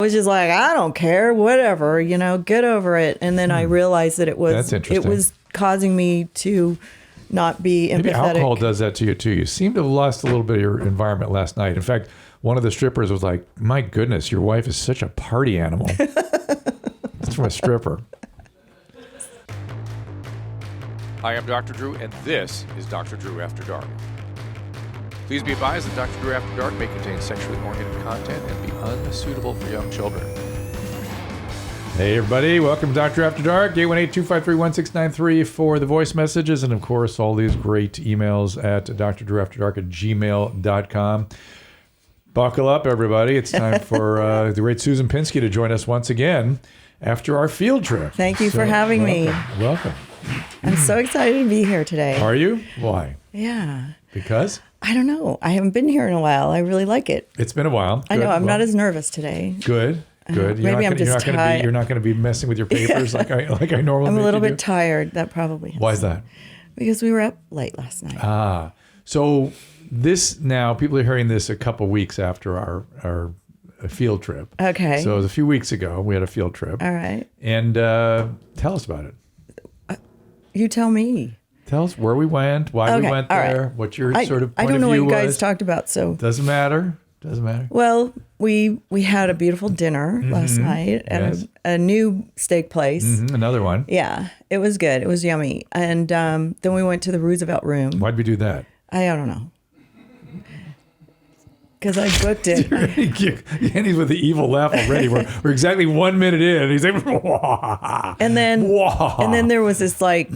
I was just like, I don't care, whatever, get over it. And then I realized that it was causing me to not be empathetic. Maybe alcohol does that to you too. You seem to have lost a little bit of your environment last night. In fact, one of the strippers was like, my goodness, your wife is such a party animal. That's from a stripper. Hi, I'm Dr. Drew, and this is Dr. Drew After Dark. Please be advised that Dr. Drew After Dark may contain sexually oriented content and be unsuitable for young children. Hey, everybody. Welcome to Dr. After Dark, 818-253-1693 for the voice messages, and, of course, all these great emails at drdrewafterdark@gmail.com. Buckle up, everybody. It's time for the great Susan Pinsky to join us once again after our field trip. Thank you for having me. Welcome. I'm so excited to be here today. Are you? Why? Yeah. Because? I don't know. I haven't been here in a while. I really like it. It's been a while. I know. I'm not as nervous today. Good. Maybe I'm just tired. You're not going to be messing with your papers like I normally. I'm a little bit tired. That probably. Why is that? Because we were up late last night. So this now people are hearing this a couple weeks after our field trip. Okay. So it was a few weeks ago. We had a field trip. All right. And tell us about it. You tell me. Tell us where we went, why we went there, right. What your sort of point of view was. I don't know what you guys talked about, so. Doesn't matter. Well, we had a beautiful dinner last night at a new steak place. Another one. Yeah, it was good. It was yummy. And then we went to the Roosevelt Room. Why'd we do that? I don't know. Because I booked it. Andy's with the evil laugh already. We're exactly 1 minute in. And he's like, Wah. And then there was this like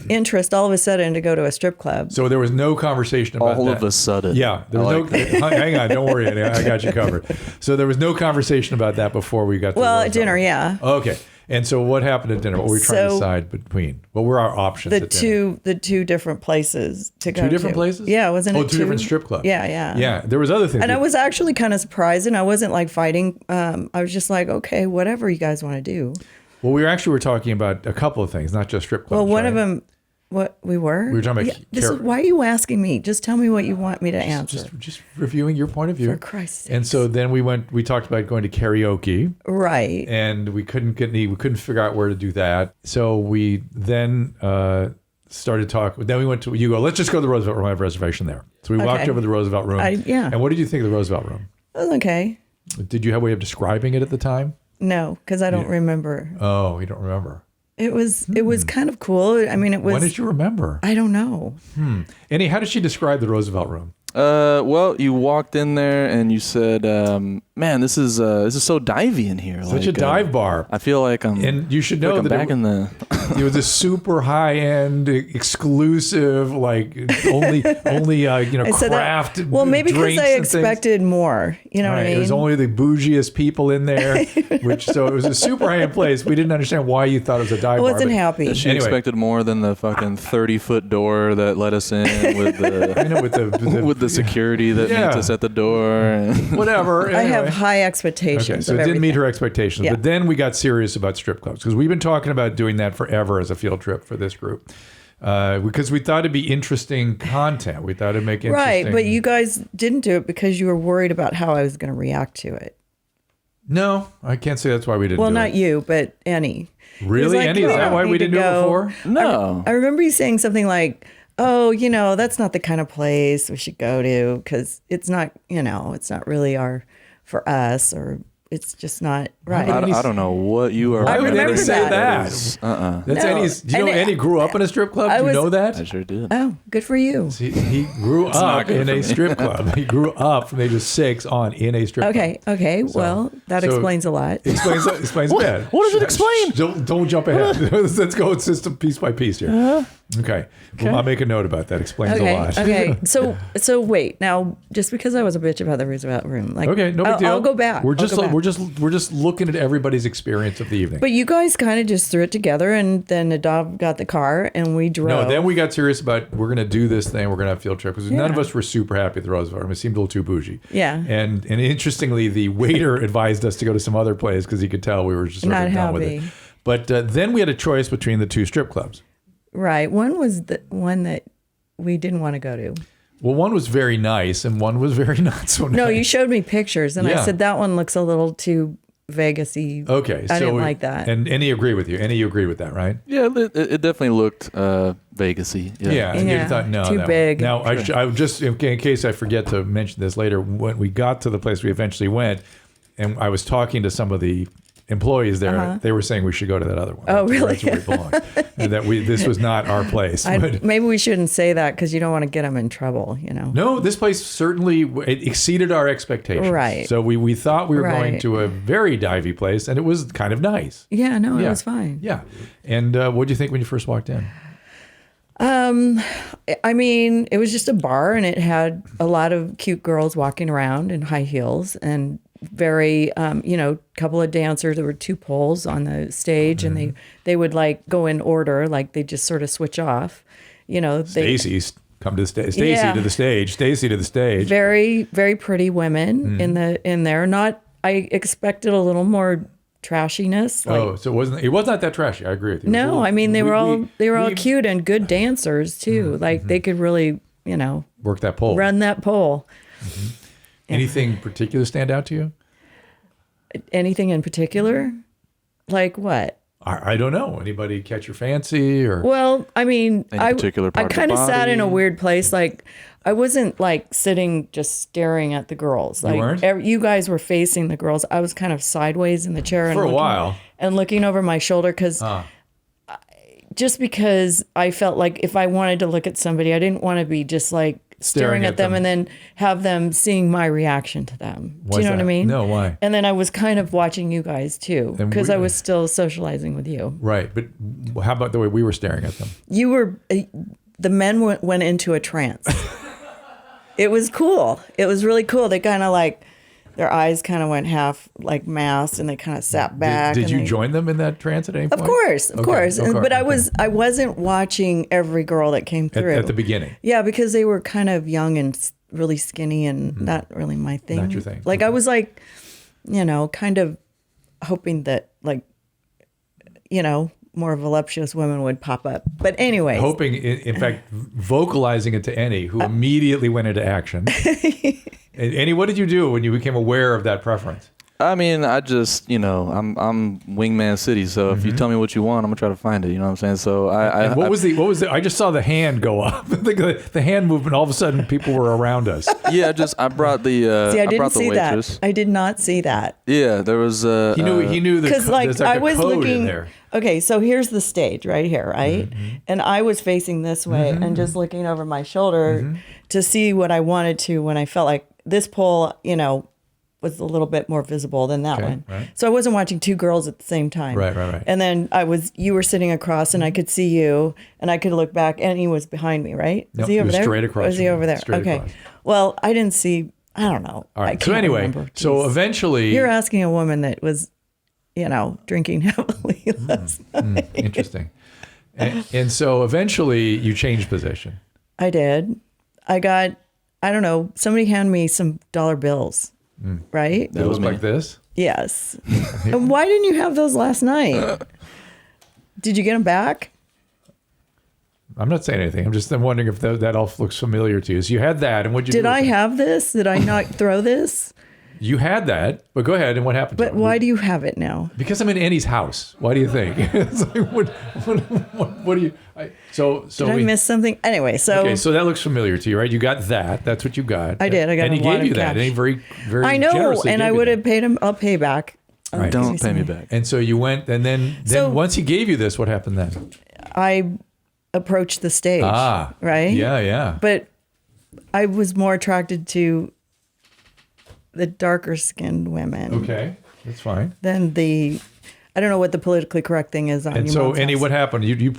interest all of a sudden to go to a strip club. So there was no conversation about that. All of a sudden. Yeah. There was hang on, don't worry, Andy. I got you covered. So there was no conversation about that before we got to at dinner, yeah. Okay. And so what happened at dinner? What were we trying to decide between? What were our options at dinner? The two different places to go to. 2 different places? Yeah, wasn't it? 2 different strip clubs. Yeah. Yeah, there was other things. And I was actually kind of surprised, and I wasn't like fighting. I was just like, okay, whatever you guys want to do. Well, we were talking about a couple of things, not just strip clubs. Well, one of them, what we were? We were talking about... why are you asking me? Just tell me what you want me to answer. Just reviewing your point of view. For Christ's sake. And so then we talked about going to karaoke. Right. And we couldn't figure out where to do that. So we then started talking. Then we went to, let's just go to the Roosevelt Room. I have a reservation there. So we walked over to the Roosevelt Room. And what did you think of the Roosevelt Room? It was okay. Did you have a way of describing it at the time? No, because I don't remember. Oh, you don't remember. It was kind of cool. I mean, it was. When did you remember? I don't know. Annie, how did she describe the Roosevelt Room? Well, you walked in there and you said, "Man, this is so divey in here. Such a dive bar. I feel like and you should know that back in the. It was a super high end, exclusive, like only craft. Well, maybe because I expected more. You know what I mean? It was only the bougiest people in there, so it was a super high end place. We didn't understand why you thought it was a dive bar. I wasn't happy. She expected more than the fucking 30-foot door that let us in with the with the security that meets us at the door. And whatever. Anyway. I have high expectations. Okay, so it didn't meet her expectations. Yeah. But then we got serious about strip clubs because we've been talking about doing that forever as a field trip for this group. Because we thought it'd be interesting content. We thought it'd make interesting. Right, but you guys didn't do it because you were worried about how I was going to react to it. No, I can't say that's why we didn't do it. Well, not you, but Annie. Really? Annie, is that why we didn't do it before? No. I remember you saying something like, oh, that's not the kind of place we should go to because it's not, it's not really for us, or it's just not right. I don't know what you are. Why would Annie say that? That's Annie's. Do you know Annie grew up in a strip club? Do you know that? I sure did. Oh, good for you. See, he grew up in a strip club. He grew up from the age of 6 on in a strip club. Okay. Well, that explains a lot. Explains a bit. What does it explain? Don't jump ahead. Let's go system piece by piece here. Okay. Well, I'll make a note about that. Explains a lot. Okay. So wait. Now, just because I was a bitch about the Roosevelt Room, okay, no big deal. I'll go back. We're just looking at everybody's experience of the evening. But you guys kind of just threw it together, and then Nadav got the car, and we drove. No, then we got serious about we're going to do this thing. We're going to have a field trip because none of us were super happy at the Roosevelt Room. It seemed a little too bougie. Yeah. And interestingly, the waiter advised us to go to some other place because he could tell we were just sort of done with it. But then we had a choice between the 2 strip clubs. Right. One was the one that we didn't want to go to. Well, one was very nice and one was very not so nice. No, you showed me pictures and I said that one looks a little too Vegas-y. Okay. I didn't like that. And you agree with you. You agreed with that, right? Yeah, it definitely looked Vegas-y. Yeah. And you thought, no. Too big. Now, I just, in case I forget to mention this later, when we got to the place we eventually went, and I was talking to some of the employees there, they were saying we should go to that other one. Oh, really? That's where we belong. And that this was not our place. Maybe we shouldn't say that because you don't want to get them in trouble, No, this place certainly it exceeded our expectations. Right. So we thought we were going to a very divey place, and it was kind of nice. Yeah, no, it was fine. Yeah. And what did you think when you first walked in? I mean, it was just a bar, and it had a lot of cute girls walking around in high heels and very, couple of dancers. There were 2 poles on the stage, and they would like go in order, like they just sort of switch off. Stacy's come to the stage. Stacy to the stage. Stacy to the stage. Very, very pretty women in there. I expected a little more trashiness. So it was not that trashy. I agree with you. No, I mean they were all cute and good dancers too. Like they could really, work that pole. Run that pole. Mm-hmm. Anything particular stand out to you? Anything in particular? Like what? I don't know. Anybody catch your fancy or? Well, I mean, I kind of sat in a weird place. Like I wasn't like sitting just staring at the girls. Like you weren't? You guys were facing the girls. I was kind of sideways in the chair for a while and looking over my shoulder just because I felt like if I wanted to look at somebody, I didn't want to be just like staring at them and then have them seeing my reaction to them. Do you know what I mean? No, why? And then I was kind of watching you guys too, because I was still socializing with you. Right. But how about the way we were staring at them? You were, the men went into a trance. It was cool. It was really cool. They kind of like, their eyes kind of went half like masked and they kind of sat back. Did you join them in that trance at any point? Of course. But I wasn't watching every girl that came through. At the beginning? Yeah, because they were kind of young and really skinny and not really my thing. Not your thing. Like I was like, kind of hoping that like, more voluptuous women would pop up. But anyway. Hoping, in fact, vocalizing it to Annie, who immediately went into action. Annie, what did you do when you became aware of that preference? I mean, I just, I'm wingman city. So if you tell me what you want, I'm gonna try to find it. You know what I'm saying? So what was the? I just saw the hand go up. the hand movement. All of a sudden, people were around us. Yeah, I brought the. See, I didn't brought the see waitress. that. I did not see that. Yeah, there was. He knew because like I was looking. In there. Okay, so here's the stage right here, right? And I was facing this way and just looking over my shoulder to see what I wanted to when I felt like this pole, was a little bit more visible than that one. Right. So I wasn't watching 2 girls at the same time. Right. And then you were sitting across and I could see you and I could look back and he was behind me, right? Nope, was he over there? Straight across. Was he over there? Straight okay. Across. Well, I didn't see, I don't know. All right. So anyway, eventually. You're asking a woman that was, drinking heavily last night. Interesting. And so eventually you changed position. I did. I got, I don't know, somebody handed me some dollar bills, right? That was like this? Yes. And why didn't you have those last night? Did you get them back? I'm not saying anything. I'm wondering if that all looks familiar to you. So you had that, and what did you do? Did I have this? Did I not throw this? You had that, but go ahead. And what happened? But why do you have it now? Because I'm in Annie's house. Why do you think? It's like, what do you? Did I miss something? Anyway, so that looks familiar to you, right? You got that. That's what you got. I did. I got. And he gave you that. And he very, very. I know, generously and I would have paid him. I'll pay back. Right. Don't pay me back. And so you went, and then once he gave you this, what happened then? I approached the stage. Right. Yeah. But I was more attracted to the darker skinned women. Okay, that's fine. Than I don't know what the politically correct thing is on. And so, Annie, what happened? You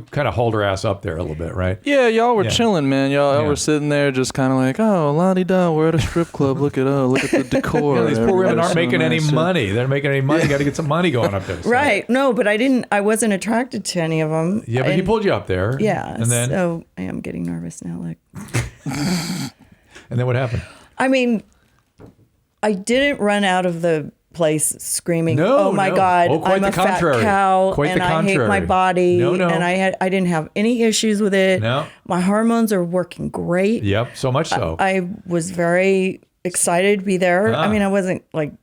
kind of hauled her ass up there a little bit, right? Yeah, y'all were chilling, man. Y'all were sitting there, just kind of like, oh, la-di-da, we're at a strip club. Look at the decor. These poor women aren't making any money. They're making any money. Got to get some money going up there. So. Right? No, but I wasn't attracted to any of them. Yeah, but he pulled you up there. Yeah. And then, so I am getting nervous now. Like. And then what happened? I mean, I didn't run out of the place screaming, "Oh my God, I'm a fat cow and I hate my body." No. And I didn't have any issues with it. No. My hormones are working great. Yep, so much so. I was very excited to be there. I mean, I wasn't like,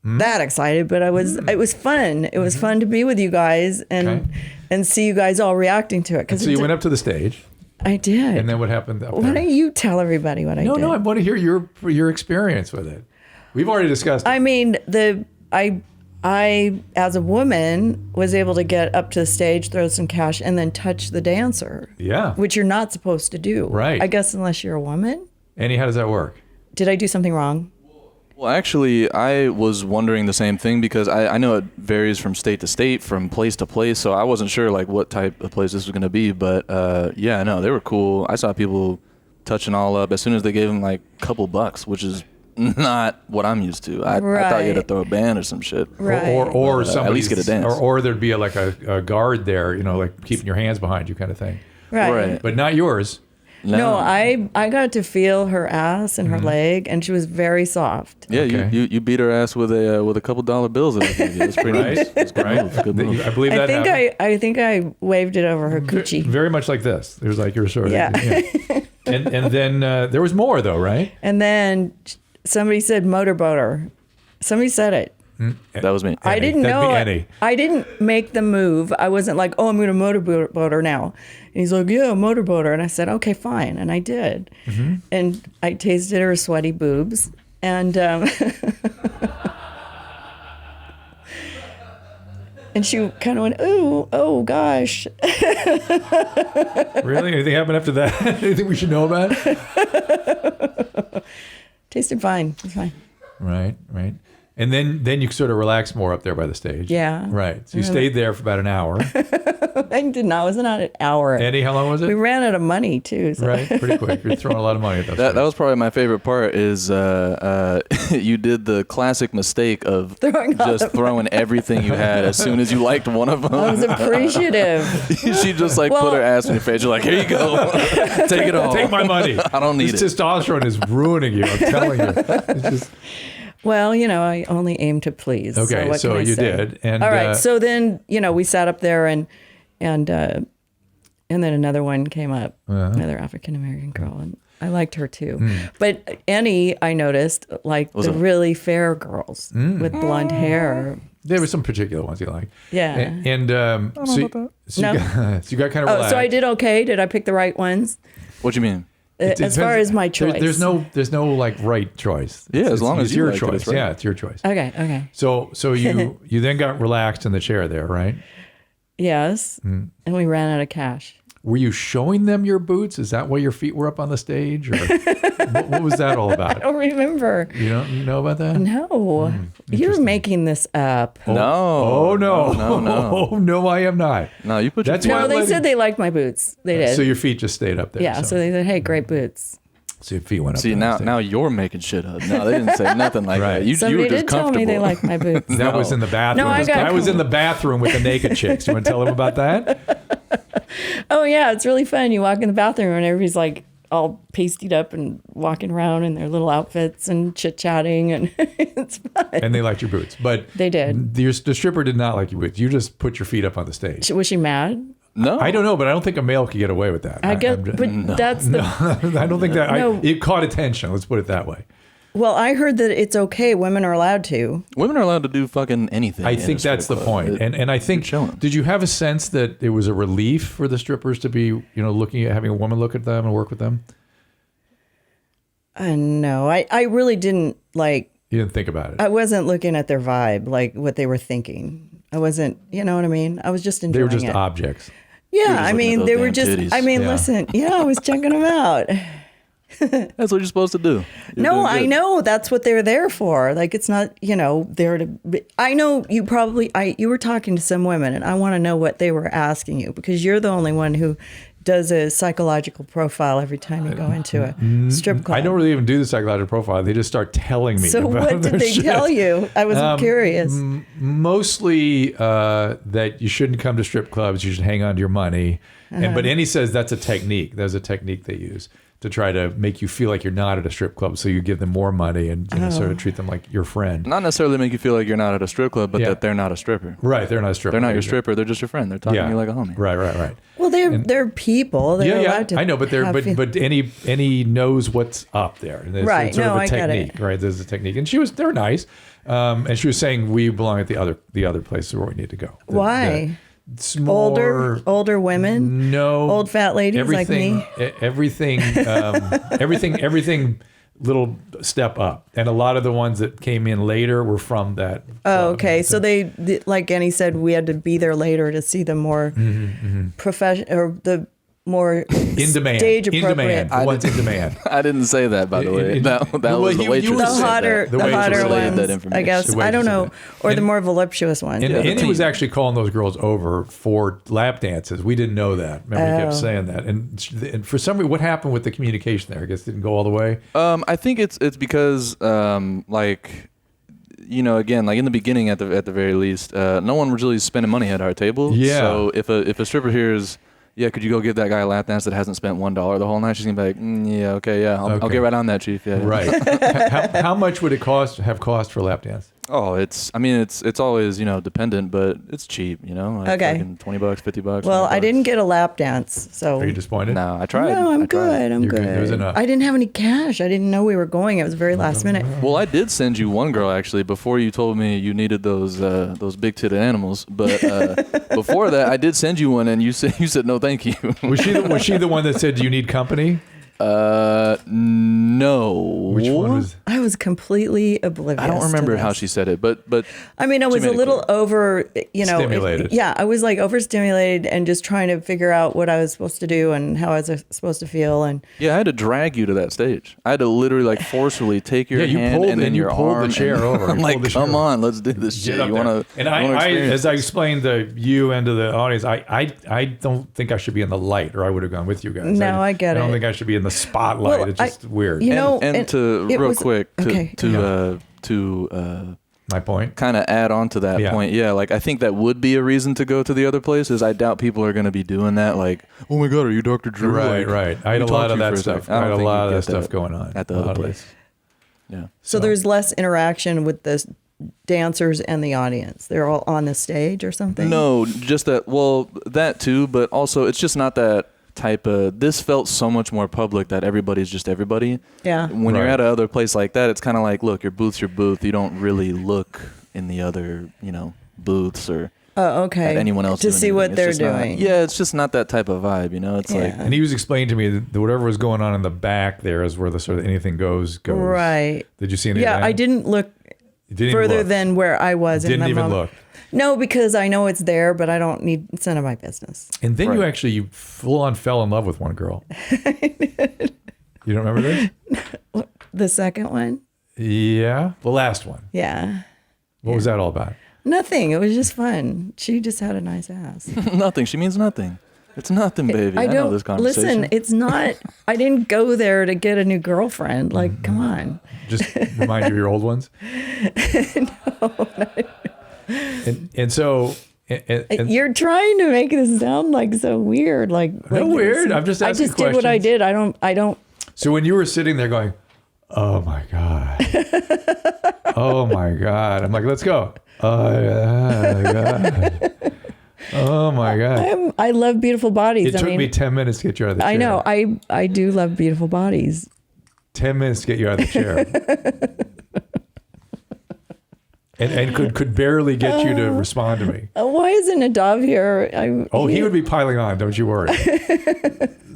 that excited, but it was fun. It was fun to be with you guys and see you guys all reacting to it. So you went up to the stage. I did. And then what happened? Why don't you tell everybody what I did? No, I want to hear your experience with it. We've already discussed it. I mean, I, as a woman, was able to get up to the stage, throw some cash, and then touch the dancer. Yeah. Which you're not supposed to do. Right. I guess unless you're a woman. Annie, how does that work? Did I do something wrong? Well, actually, I was wondering the same thing because I know it varies from state to state, from place to place, so I wasn't sure like what type of place this was going to be. But yeah, no, they were cool. I saw people touching all up as soon as they gave them like a couple bucks, which is not what I'm used to. I thought you had to throw a band or some shit. Right. Or at least get a dance. Or there'd be a guard there, like keeping your hands behind you kind of thing. Right. But not yours. No, I got to feel her ass and her leg, and she was very soft. Yeah, okay. you beat her ass with a couple dollar bills. That I gave you. It was pretty nice. It was right. Good move. I believe that. I think I waved it over her coochie. Very much like this. It was like you were sort of. Yeah. And then there was more though, right? And then somebody said motorboater. Somebody said it. That was me. Annie. I didn't know it. I didn't make the move. I wasn't like, oh, I'm going to motorboat her now. And he's like, yeah, motorboat her. And I said, okay, fine. And I did. Mm-hmm. And I tasted her sweaty boobs. And and she kind of went, oh, gosh. Really? Anything happened after that? Anything we should know about? Tasted fine. It was fine. Right. And then you sort of relaxed more up there by the stage. Yeah. Right. So you stayed there for about an hour. I did not. It was not an hour. Eddie, how long was it? We ran out of money too. So. Right. Pretty quick. You're throwing a lot of money at those. That was probably my favorite part is you did the classic mistake of throwing everything you had as soon as you liked one of them. I was appreciative. She just put her ass in your face. You're like, here you go. Take it all. Take my money. I don't need this it. Testosterone is ruining you. I'm telling you. It's just... Well, I only aim to please. Okay, so you did. And all right, so then, we sat up there and then another one came up, another African-American girl, and I liked her too. But Annie, I noticed, the really fair girls with blonde hair. There were some particular ones you liked. Yeah. And so you got kind of relaxed. So I did okay? Did I pick the right ones? What do you mean? As far as my choice, there's no right choice. Yeah, as long as it's you your like choice. Right. Yeah, it's your choice. Okay. So you then got relaxed in the chair there, right? Yes, and we ran out of cash. Were you showing them your boots? Is that why your feet were up on the stage, or what was that all about? I don't remember. You know about that? No, you're making this up. No. No, I am not. No, you put. That's why they said they liked my boots. They did. So your feet just stayed up there. Yeah. So they said, "Hey, great boots." So your feet went up. See, now you're making shit up. No, they didn't say nothing like that. Somebody you were just did tell me they liked my boots. That was in the bathroom. No, I was in the bathroom with the naked chicks. You want to tell them about that? Oh yeah, it's really fun. You walk in the bathroom and everybody's like all pasted up and walking around in their little outfits and chit-chatting, and it's fun. And they liked your boots, but they did. The stripper did not like your boots. You just put your feet up on the stage. Was she mad? No, I don't know, but I don't think a male could get away with that. I don't think that. It caught attention. Let's put it that way. Well, I heard that it's okay. Women are allowed to. Women are allowed to do fucking anything. I think that's the point. And I think, did you have a sense that it was a relief for the strippers to be, looking at having a woman look at them and work with them? No, I really didn't like. You didn't think about it. I wasn't looking at their vibe, like what they were thinking. I wasn't, you know what I mean? I was just enjoying it. They were just objects. Yeah, they were just, titties. Listen, I was checking them out. That's what you're supposed to do. I know that's what they're there for. Like, it's not, there to be, I know you were talking to some women, and I want to know what they were asking you, because you're the only one who does a psychological profile every time you go into a strip club. I don't really even do the psychological profile. They just start telling me. So about what did they tell you? I was curious. Mostly that you shouldn't come to strip clubs. You should hang on to your money. But Annie says that's a technique. That's a technique they use to try to make you feel like you're not at a strip club. So you give them more money and sort of treat them like your friend. Not necessarily make you feel like you're not at a strip club, but that they're not a stripper. Right. They're not a stripper. They're not your stripper. They're just your friend. They're talking to you like a homie. Right. Well, they're people. They're allowed to I know, but any knows what's up there. There's, right. It's sort of a technique, right? There's a technique. And they're nice. And she was saying we belong at the other places where we need to go. Why? It's more, older women? No. Old fat ladies like me? Everything little step up. And a lot of the ones that came in later were from that. Oh, okay. So they, like Annie said, we had to be there later to see the more professional, or the more in demand, stage appropriate. The ones in demand. I didn't say that, by the way. That was the waitress. The hotter ones, that information. I guess. I don't know. Or the more voluptuous ones. And Annie was actually calling those girls over for lap dances. We didn't know that. Remember, he kept saying that. And for some reason, what happened with the communication there? I guess it didn't go all the way. I think it's because again, like in the beginning, at the very least, no one was really spending money at our table. Yeah. So if a stripper hears, yeah, could you go give that guy a lap dance that hasn't spent $1 the whole night? She's gonna be like, I'll get right on that, chief. Yeah. Right. how much would it have cost for a lap dance? Oh, it's always, dependent, but it's cheap, like okay. $20, $50. Well, I didn't get a lap dance, so. Are you disappointed? No, I tried. No, I'm good. I'm good. It was enough. I didn't have any cash. I didn't know we were going. It was very last minute. Well, I did send you one girl actually before you told me you needed those big-titted animals. But before that, I did send you one, and you said no, thank you. Was she the one that said, "Do you need company"? No. Which one was? I was completely oblivious. I don't remember how she said it, but I mean, I was a little over, stimulated. I was like overstimulated and just trying to figure out what I was supposed to do and how I was supposed to feel. And yeah, I had to drag you to that stage. I had to literally forcefully take your hand and then your arm. The chair over. I'm like, come on, let's do this shit. You want to? And I, as I explained to you and to the audience, I don't think I should be in the light, or I would have gone with you guys. No, I get it. I don't think I should be in the spotlight. Well, it's just weird. To my point, kind of add on to that point. Yeah, like I think that would be a reason to go to the other places. I doubt people are going to be doing that. Like, oh my God, are you Dr. Drew? Right. I had a lot of that stuff. I had a lot of that stuff going on at the other place. Yeah. So there's less interaction with the dancers and the audience. They're all on the stage or something? No, just that. Well, that too, but also it's just not that type of. This felt so much more public that everybody's just everybody. Yeah. When you're at another place like that, it's kind of like, look, your booth's your booth. You don't really look in the other, booths or. Oh, okay. At anyone else to see anything. what they're doing. It's just not that type of vibe, It's like. And he was explaining to me that whatever was going on in the back there is where the sort of anything goes. Right. Did you see anything? Yeah, I didn't look further than where I was. Didn't even look. No, because I know it's there, but I don't need. It's none of my business. And then you full on fell in love with one girl. You don't remember this? The second one? Yeah, the last one. Yeah. What was that all about? Nothing. It was just fun. She just had a nice ass. Nothing. She means nothing. It's nothing, baby. I know this conversation. Listen, it's not. I didn't go there to get a new girlfriend. Like, come on. Just remind you of your old ones? No. And so. And you're trying to make this sound like so weird. Like no weird. I'm just asking questions. I just did what I did. I don't. So when you were sitting there going, oh my God. Oh my God. I'm like, let's go. Oh my God. Oh my God. I love beautiful bodies. It took me 10 minutes to get you out of the chair. I know. I do love beautiful bodies. 10 minutes to get you out of the chair. and could barely get you to respond to me. Why isn't Nadav here? He would be piling on. Don't you worry.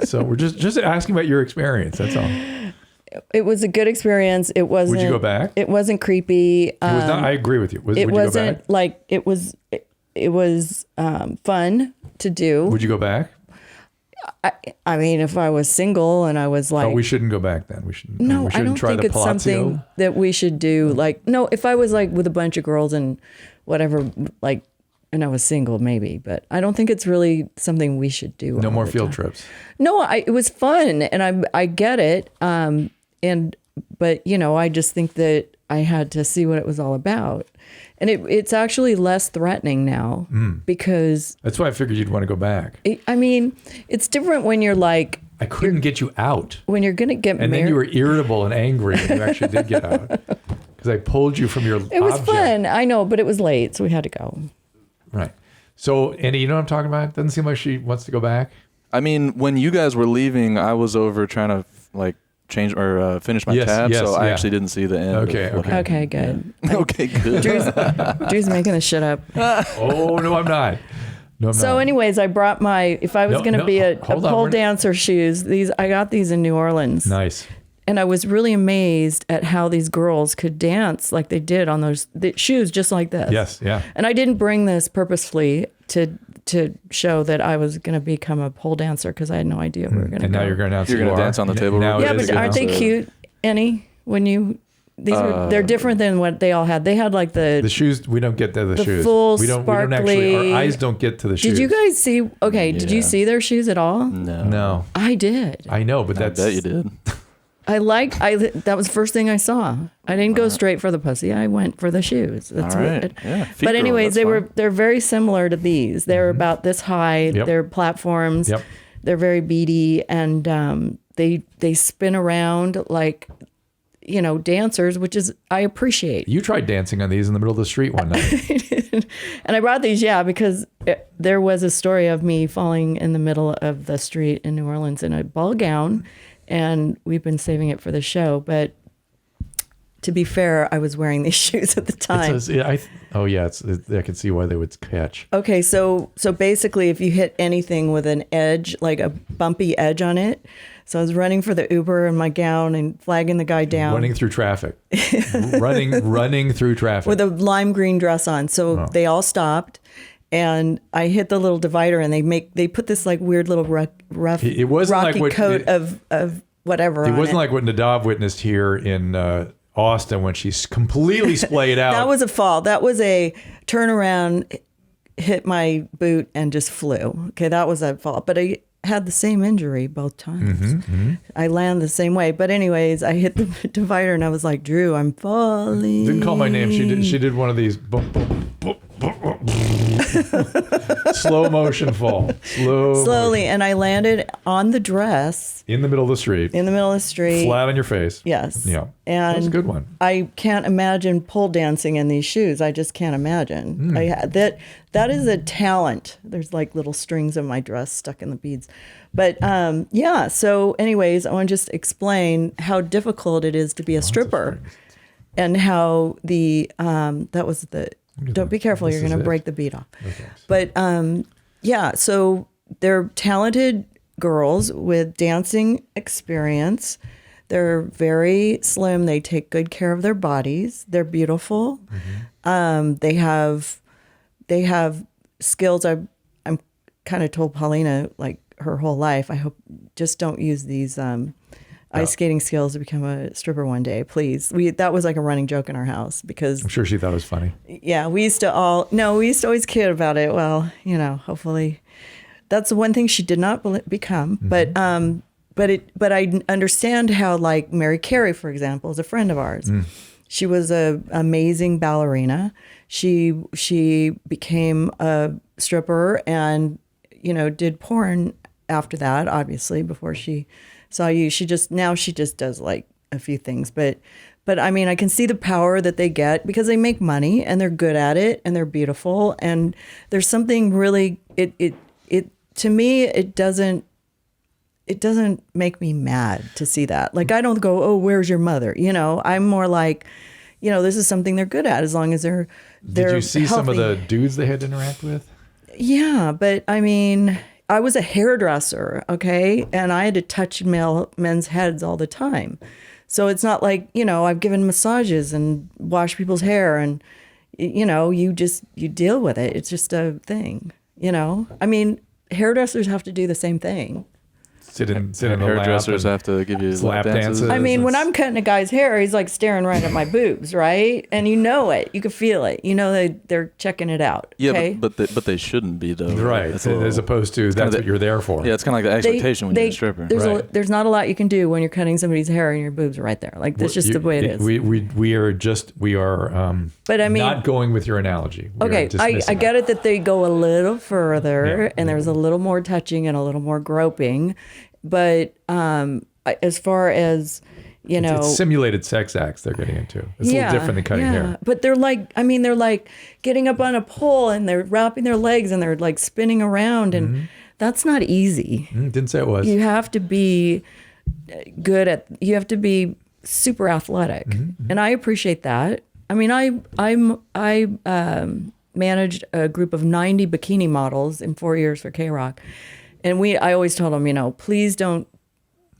So we're just asking about your experience. That's all. It was a good experience. It wasn't. Would you go back? It wasn't creepy. It was not. I agree with you. Would you wasn't go back? Like it was. It was fun to do. Would you go back? I mean, if I was single and I was like, we shouldn't go back then. We shouldn't. No, we I don't try think the it's Palazzo. something that we should do. Like, no, if I was like with a bunch of girls and whatever, like, and I was single, maybe, but I don't think it's really something we should do. No more field trips. No, it was fun, and I get it. But I just think that I had to see what it was all about, And it's actually less threatening now because... That's why I figured you'd want to go back. It's different when you're like... I couldn't get you out. When you're going to get married. And then you were irritable and angry when you actually did get out. Because I pulled you from your It was fun. I know, but it was late, so we had to go. Right. So, Andy, you know what I'm talking about? Doesn't seem like she wants to go back. I mean, when you guys were leaving, I was over trying to change or finish my tab, so I actually didn't see the end. Okay, good. Okay, good. Drew's making this shit up. Oh, no, I'm not. No, I'm not. Anyways, I brought if I was going to be a pole dancer shoes, I got these in New Orleans. Nice. And I was really amazed at how these girls could dance like they did on the shoes, just like this. Yes, yeah. And I didn't bring this purposefully to show that I was going to become a pole dancer because I had no idea we were going to. And now you're going to dance on the table. Yeah, but aren't they cute, Annie? They're different than what they all had. They had like the shoes. We don't get the shoes. Full we don't actually. Our eyes don't get to the shoes. Did you guys see? Okay, did you see their shoes at all? No. I did. I know, but that's. I bet you did. That was the first thing I saw. I didn't go straight for the pussy. I went for the shoes. That's all right. Yeah, but anyways, they're very similar to these. They're about this high. Yep. They're platforms. Yep. They're very beady, and they spin around like, dancers, which is I appreciate. You tried dancing on these in the middle of the street one night. And I brought these, because there was a story of me falling in the middle of the street in New Orleans in a ball gown. And we've been saving it for the show. But to be fair, I was wearing these shoes at the time. I can see why they would catch. Okay, so basically if you hit anything with an edge, like a bumpy edge on it. So I was running for the Uber in my gown and flagging the guy down. Running through traffic. running through traffic. With a lime green dress on. So they all stopped. And I hit the little divider, and they put this like weird little rough, it wasn't rocky like coat of whatever. It wasn't like what Nadav witnessed here in Austin when she's completely splayed out. That was a fall. That was a turnaround, hit my boot, and just flew. Okay, that was a fall. But I had the same injury both times. I landed the same way. But anyways, I hit the divider, and I was like, Drew, I'm falling. Didn't call my name. She did one of these. Boom, boom, boom, slow motion fall. Slowly. And I landed on the dress. In the middle of the street. Flat on your face. Yes. Yeah. And that was a good one. I can't imagine pole dancing in these shoes. I just can't imagine. That is a talent. There's like little strings of my dress stuck in the beads. But so anyways, I want to just explain how difficult it is to be a stripper. And how that was the... Don't be careful. You're going to break the bead off. Okay. But so they're talented girls with dancing experience. They're very slim. They take good care of their bodies. They're beautiful. They have skills. I'm kind of told Paulina like her whole life, I hope just don't use these ice skating skills to become a stripper one day, please. That was like a running joke in our house because I'm sure she thought it was funny. Yeah, we used to always kid about it. Well, hopefully that's the one thing she did not become. But I understand how, like, Mary Carey, for example, is a friend of ours. She was an amazing ballerina. She became a stripper and did porn after that, obviously, before she saw you. She just does like a few things, but I mean, I can see the power that they get because they make money and they're good at it and they're beautiful. And there's something really, to me, it doesn't make me mad to see that. Like, I don't go, oh, where's your mother? I'm more like, this is something they're good at as long as they're Did you see healthy. Some of the dudes they had to interact with? Yeah, but I mean, I was a hairdresser, okay? And I had to touch men's heads all the time. So it's not like, I've given massages and washed people's hair and, you deal with it. It's just a thing, I mean, hairdressers have to do the same thing. sit in the hairdressers have to give you lap dances. I mean, when I'm cutting a guy's hair, he's like staring right at my boobs, right? And you know it. You can feel it. You know they're checking it out. Okay? Yeah, but they shouldn't be though. Right. As opposed to that's what you're there for. Yeah, it's kind of like the expectation when you're a stripper. There's not a lot you can do when you're cutting somebody's hair and your boobs are right there. Like that's just the way it is. We are. But I mean, not going with your analogy. Okay, I get it that they go a little further and there's a little more touching and a little more groping, but as far as it's simulated sex acts they're getting into. It's a little different than cutting hair. But they're like getting up on a pole and they're wrapping their legs and they're like spinning around and that's not easy. Didn't say it was. You have to be you have to be super athletic, and I appreciate that. I mean, I managed a group of 90 bikini models in 4 years for K-Rock, and I always told them, please don't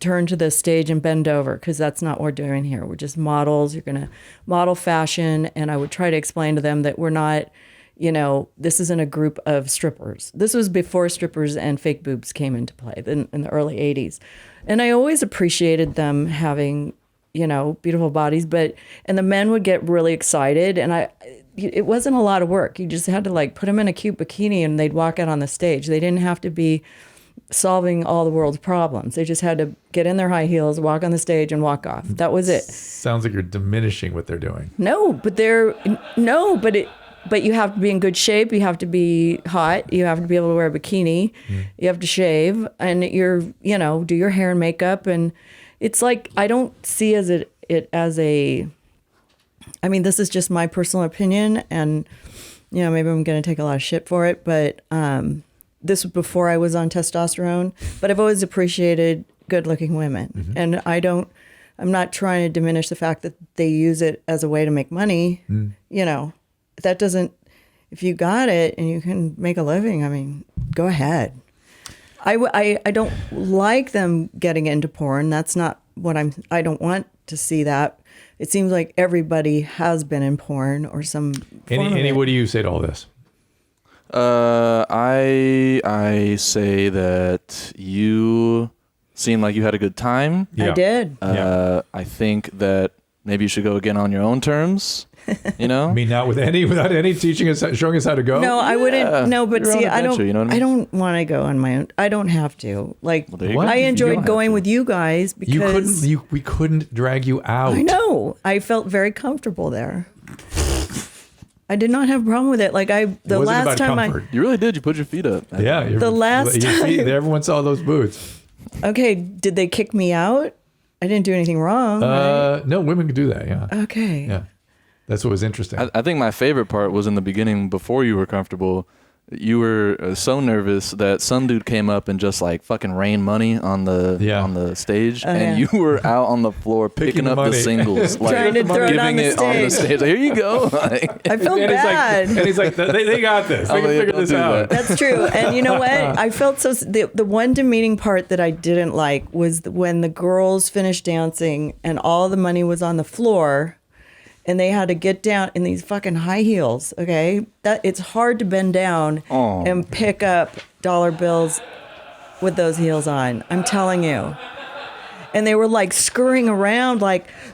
turn to the stage and bend over because that's not what we're doing here. We're just models. You're gonna model fashion, and I would try to explain to them that we're not. This isn't a group of strippers. This was before strippers and fake boobs came into play in the early 80s. And I always appreciated them having, beautiful bodies, and the men would get really excited. And it wasn't a lot of work. You just had to put them in a cute bikini and they'd walk out on the stage. They didn't have to be solving all the world's problems. They just had to get in their high heels, walk on the stage and walk off. That was it. Sounds like you're diminishing what they're doing. But you have to be in good shape. You have to be hot. You have to be able to wear a bikini. You have to shave, and do your hair and makeup. And it's like I don't see it as a. I mean, this is just my personal opinion, and maybe I'm going to take a lot of shit for it. But this was before I was on testosterone. But I've always appreciated good-looking women, and I'm not trying to diminish the fact that they use it as a way to make money. That doesn't, if you got it and you can make a living, I mean, go ahead. I don't like them getting into porn. That's not what I don't want to see that. It seems like everybody has been in porn or some form of it. What do you say to all this? I say that you seemed like you had a good time. Yeah. I did. I think that maybe you should go again on your own terms. I mean, without any teaching us, showing us how to go. No, I wouldn't. No, but see, I don't. I don't want to go on my own. I don't have to. I enjoyed going with you guys because we couldn't drag you out. I know. I felt very comfortable there. I did not have a problem with it. The last time you really did. You put your feet up. Yeah. The last time everyone saw those boots. Okay, did they kick me out? I didn't do anything wrong. Right? No, women can do that. Yeah. Okay. Yeah. That's what was interesting. I think my favorite part was in the beginning before you were comfortable. You were so nervous that some dude came up and just fucking rained money on the stage, and you were out on the floor picking up the singles, trying to throw giving it on the stage. Here you go. I felt bad. And he's like, they got this. They can figure this out. That's true. And you know what? I felt so. The one demeaning part that I didn't like was when the girls finished dancing and all the money was on the floor. And they had to get down in these fucking high heels, okay? It's hard to bend down and pick up dollar bills with those heels on. I'm telling you. And they were scurrying around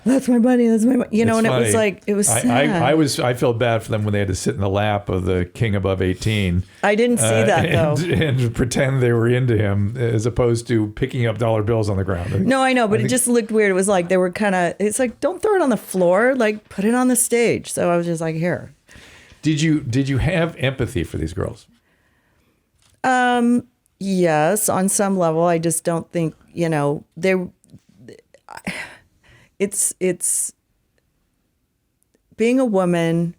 that's my money, that's my money. And funny. It was sad. I felt bad for them when they had to sit in the lap of the king above 18. I didn't see that though. And pretend they were into him as opposed to picking up dollar bills on the ground. No, I know, but it just looked weird. It was they were it's don't throw it on the floor, put it on the stage. So I was just here. Did you have empathy for these girls? Yes, on some level. I just don't think, it's being a woman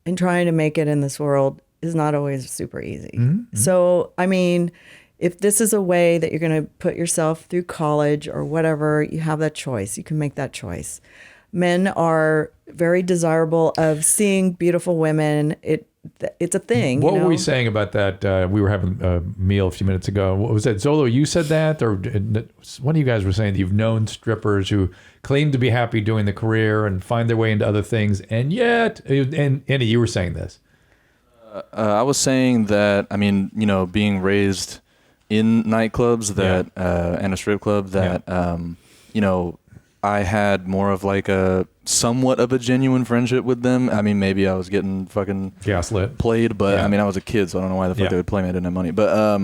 and trying to make it in this world is not always super easy. Mm-hmm. So, I mean, if this is a way that you're going to put yourself through college or whatever, you have that choice. You can make that choice. Men are very desirable of seeing beautiful women. It's a thing. What were we saying about that? We were having a meal a few minutes ago. What was that? Zolo, you said that? Or one of you guys were saying that you've known strippers who claim to be happy doing the career and find their way into other things. And yet, and Andy, you were saying this. I was saying that, being raised in nightclubs that and a strip club that you know, I had more of like a somewhat of a genuine friendship with them. I mean, maybe I was getting fucking gaslit played, but I mean, I was a kid, so I don't know why the fuck they would play me. I didn't have money, but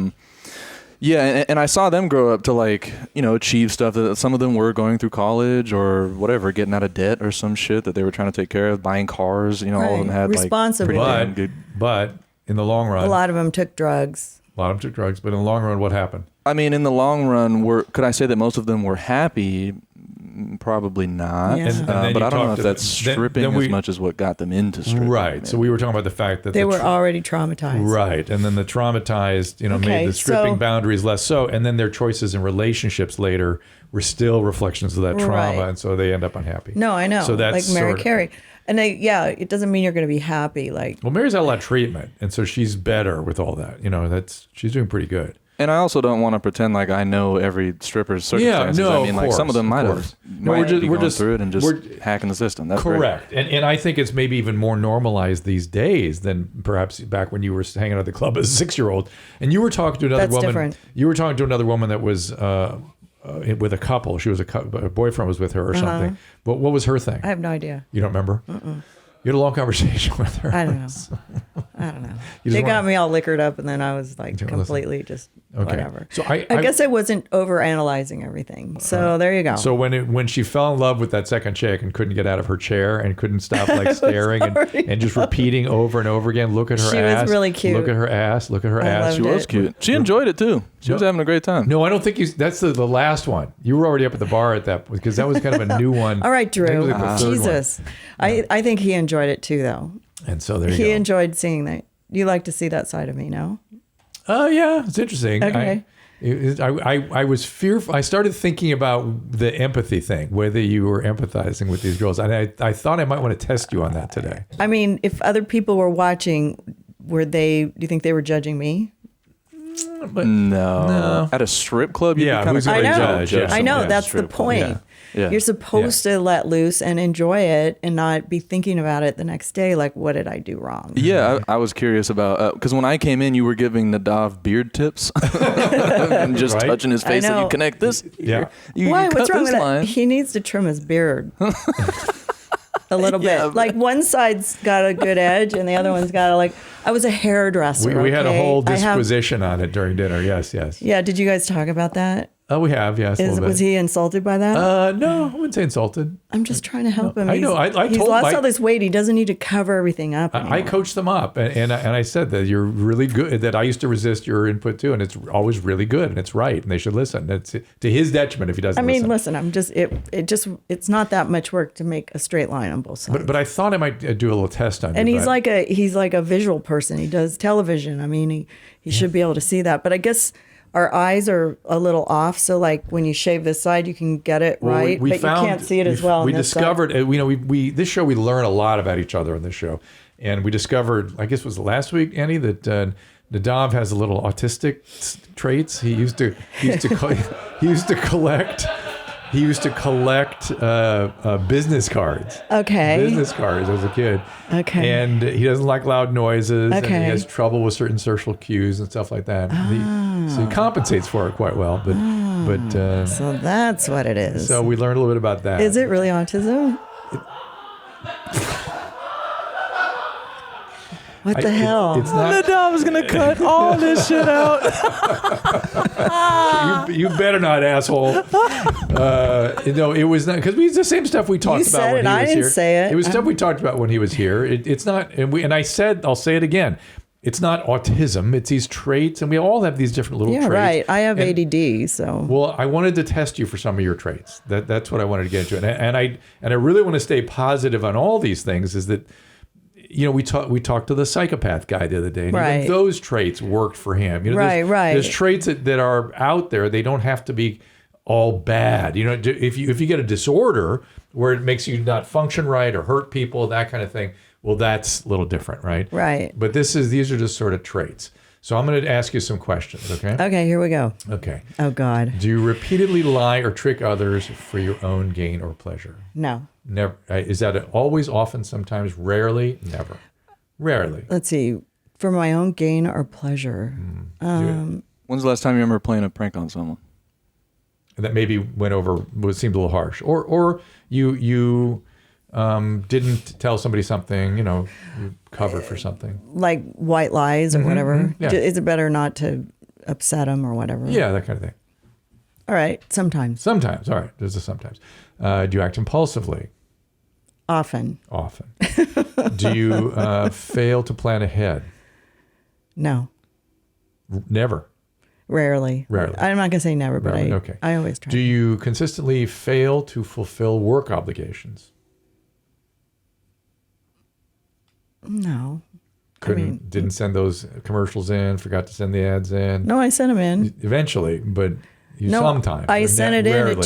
yeah, and I saw them grow up to like, you know, achieve stuff that some of them were going through college or whatever, getting out of debt or some shit that they were trying to take care of, buying cars. You know, all of them had like pretty damn good. But in the long run, a lot of them took drugs. But in the long run, what happened? I mean, in the long run, could I say that most of them were happy? Probably not. Yeah. But I don't know if that's stripping as much as what got them into stripping. Right. Maybe. So we were talking about the fact that they were already traumatized. Right. And then the traumatized, you know, made the stripping boundaries less so. And then their choices in relationships later were still reflections of that trauma. Right. And so they end up unhappy. No, I know. So that's like Mary Carey. And it doesn't mean you're going to be happy. Like, well, Mary's had a lot of treatment. And so she's better with all that. You know, she's doing pretty good. And I also don't want to pretend like I know every stripper's circumstances. Yeah, no, I mean, like some of them might be going through it and just hacking the system. That's correct. And I think it's maybe even more normalized these days than perhaps back when you were hanging out at the club as a 6-year-old. And you were talking to another woman. Different. You were talking to another woman that was with a couple. She was a boyfriend was with her or something. But what was her thing? I have no idea. You don't remember? You had a long conversation with her. I don't know. They got me all liquored up, and then I was like completely just whatever. So I guess I wasn't over analyzing everything. So there you go. So when she fell in love with that second chick and couldn't get out of her chair and couldn't stop like staring and just repeating over and over again, look at her ass. She was really cute. Look at her ass. Look at her ass. She was cute. She enjoyed it too. She was having a great time. No, I don't think that's the last one. You were already up at the bar at that because that was kind of a new one. All right, Drew. Jesus. I think he enjoyed it too, though. And so there you go. He enjoyed seeing that. You like to see that side of me, no? Yeah, it's interesting. Okay. I was fearful. I started thinking about the empathy thing, whether you were empathizing with these girls. And I thought I might want to test you on that today. I mean, if other people were watching, do you think they were judging me? But no. At a strip club, you kind of judge. I know. That's the point. Yeah. You're supposed to let loose and enjoy it and not be thinking about it the next day. Like, what did I do wrong? Yeah, I was curious about, because when I came in, you were giving Nadav beard tips and just touching his face and you connect this. Yeah. Why? What's wrong with that? He needs to trim his beard. A little bit. Like one side's got a good edge and the other one's got I was a hairdresser. We had a whole disquisition on it during dinner. Yes. Yeah. Did you guys talk about that? Oh, we have, yes. Was he insulted by that? No, I wouldn't say insulted. I'm just trying to help him. I know. He's lost all this weight. He doesn't need to cover everything up anymore. I coached them up, and I said that you're really good. That I used to resist your input too, and it's always really good, and it's right, and they should listen. It's to his detriment if he doesn't. I mean, listen. I'm just it's not that much work to make a straight line on both sides. But I thought I might do a little test on you. And he's like a visual person. He does television. I mean, he should be able to see that. But I guess our eyes are a little off, so like when you shave this side, you can get it right, but you can't see it as well. We discovered, we this show, we learn a lot about each other on this show, and we discovered, I guess it was last week, Annie, that Nadav has a little autistic traits. He used to collect business cards. Okay. Business cards as a kid. Okay. And he doesn't like loud noises. Okay. And he has trouble with certain social cues and stuff like that. So he compensates for it quite well. But so that's what it is. So we learned a little bit about that. Is it really autism? What the hell? It's not. Nadav's gonna cut all this shit out. You better not, asshole. No, it was not, because it's the same stuff we talked about when he was here. I didn't say it. It was stuff we talked about when he was here. It's not, and I said, I'll say it again. It's not autism. It's these traits, and we all have these different little traits. Yeah, right. I have ADD, so. Well, I wanted to test you for some of your traits. That's what I wanted to get into, and I really want to stay positive on all these things. Is that, we talked to the psychopath guy the other day, and even those traits worked for him. Right. There's traits that are out there. They don't have to be all bad. If you get a disorder where it makes you not function right or hurt people, that kind of thing, well, that's a little different, right? Right. But these are just sort of traits. So I'm going to ask you some questions, okay? Okay, here we go. Okay. Oh, God. Do you repeatedly lie or trick others for your own gain or pleasure? No. Never. Is that always, often, sometimes, rarely? Never. Rarely. Let's see. For my own gain or pleasure. When's the last time you remember playing a prank on someone? That maybe seemed a little harsh, or you didn't tell somebody something, you covered for something. Like white lies or whatever. Yeah. Is it better not to upset them or whatever? Yeah, that kind of thing. All right, sometimes. Sometimes, all right, there's a sometimes. Do you act impulsively? Often. Do you fail to plan ahead? No. Never? Rarely. I'm not going to say never, but I always try. Do you consistently fail to fulfill work obligations? No. Didn't send those commercials in, forgot to send the ads in? No, I sent them in. Eventually, but sometimes. I sent it rarely. in. It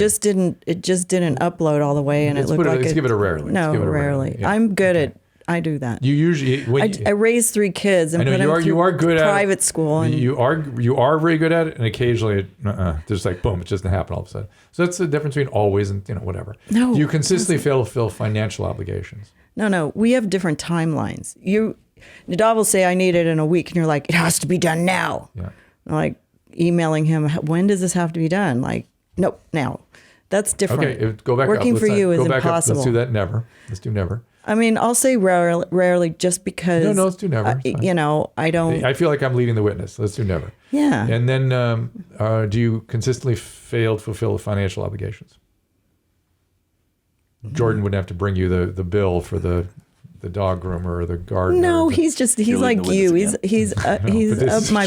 just didn't upload all the way, and let's give it a rarely. No, rarely. Yeah. I'm good at. I do that. You usually I raised 3 kids and put them through private school. And you are very good at it, and occasionally there's like boom, it just doesn't happen all of a sudden. So that's the difference between always and whatever. No, do you consistently fail to fulfill financial obligations? No. We have different timelines. Nadav will say I need it in a week, and you're like, it has to be done now. Yeah. I'm like emailing him, when does this have to be done? Like, nope, now. That's different. Okay, go back Working up. for you is impossible. Let's do that never. Let's do never. I'll say rarely just because. No, let's do never. I don't. I feel like I'm leading the witness. Let's do never. Yeah. And then do you consistently fail to fulfill financial obligations? Jordan wouldn't have to bring you the bill for the dog groomer or the gardener. No, he's like you. He's up my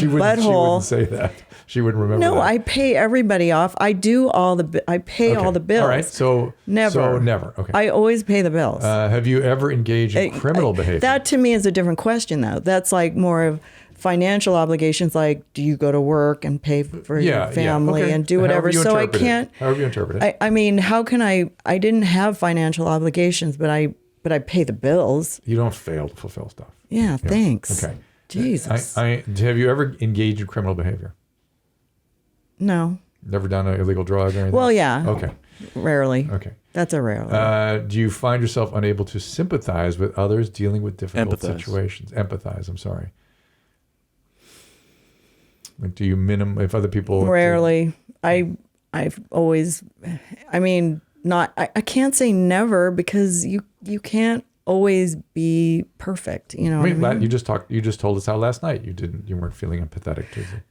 butthole. She wouldn't say that. She wouldn't remember. No, that. I pay everybody off. I pay all the bills. All right, so never. Okay. I always pay the bills. Have you ever engaged in criminal behavior? That to me is a different question, though. That's like more of financial obligations. Like, do you go to work and pay for your family and do whatever? So I can't. However you interpret it. How can I? I didn't have financial obligations, but I pay the bills. You don't fail to fulfill stuff. Yeah, thanks. Okay. Jesus. Have you ever engaged in criminal behavior? No. Never done an illegal drug or anything? Well, yeah. Okay. Rarely. Okay. That's a rarely. Do you find yourself unable to sympathize with others dealing with difficult situations? Empathize, I'm sorry. Like, do you if other people... Rarely. I've always... I can't say never because you can't always be perfect. You just told us how last night you weren't feeling empathetic to them.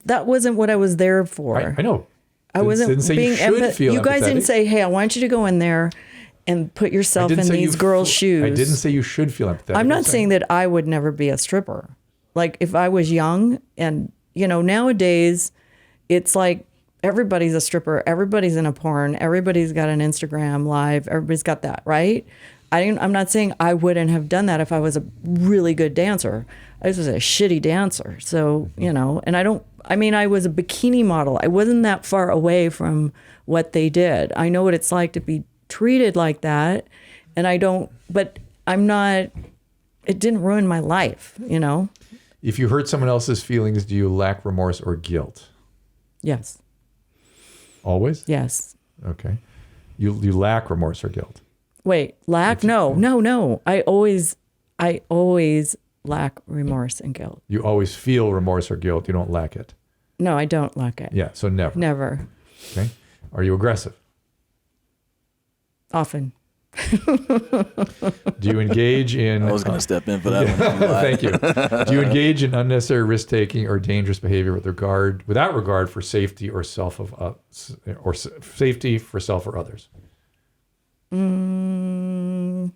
That wasn't what I was there for. I know. I wasn't being empathetic. You guys didn't say, "Hey, I want you to go in there and put yourself in these girls' shoes." I didn't say you should feel empathetic. I'm not saying that I would never be a stripper. Like if I was young, and nowadays, it's like everybody's a stripper, everybody's in a porn, everybody's got an Instagram live, everybody's got that, right? I'm not saying I wouldn't have done that if I was a really good dancer. I was a shitty dancer. So, and I was a bikini model. I wasn't that far away from what they did. I know what it's like to be treated like that. But I'm not, it didn't ruin my life, If you hurt someone else's feelings, do you lack remorse or guilt? Yes. Always? Yes. Okay. You lack remorse or guilt? Wait, lack? No. I always lack remorse and guilt. You always feel remorse or guilt. You don't lack it. No, I don't lack it. Yeah, so never. Never. Okay. Are you aggressive? Often. Do you engage in... I was going to step in for that one. Thank you. Do you engage in unnecessary risk-taking or dangerous behavior without regard for safety or safety for self or others? Drinking.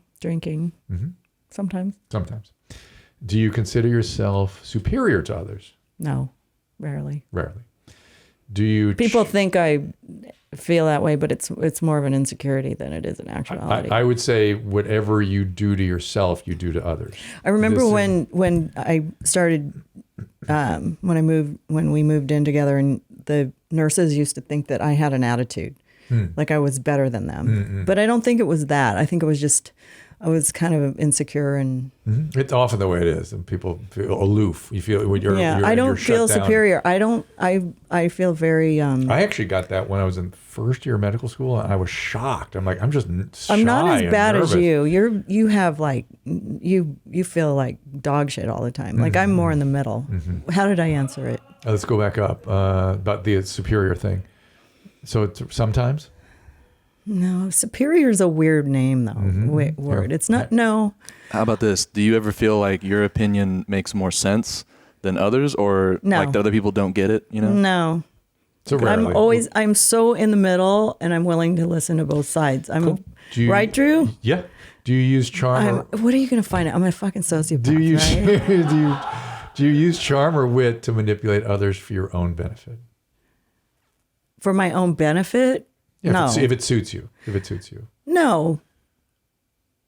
Mm-hmm. Sometimes. Do you consider yourself superior to others? No, rarely. Do you... People think I feel that way, but it's more of an insecurity than it is an actuality. I would say whatever you do to yourself, you do to others. I remember when I started, when we moved in together, and the nurses used to think that I had an attitude, like I was better than them. Mm-mm. But I don't think it was that. I think it was just I was kind of insecure and. Mm-hmm. It's often the way it is, and people feel aloof. You feel when you're. Yeah, I don't feel superior. I don't. I feel very. I actually got that when I was in first year of medical school, and I was shocked. I'm like, I'm just shy. I'm not as bad as you. You have like you feel like dog shit all the time. Like I'm more in the middle. Mm-hmm. How did I answer it? Let's go back up about the superior thing. So it's sometimes. No, superior is a weird name though. Word. It's not. No. How about this? Do you ever feel like your opinion makes more sense than others, or like the other people don't get it? You know? No. So rarely. I'm so in the middle, and I'm willing to listen to both sides. I'm cool. right, Drew. Yeah. Do you use charm? What are you going to find out? I'm a fucking sociopath. Do you right? do you use charm or wit to manipulate others for your own benefit? For my own benefit? Yeah, no. If it suits you. No.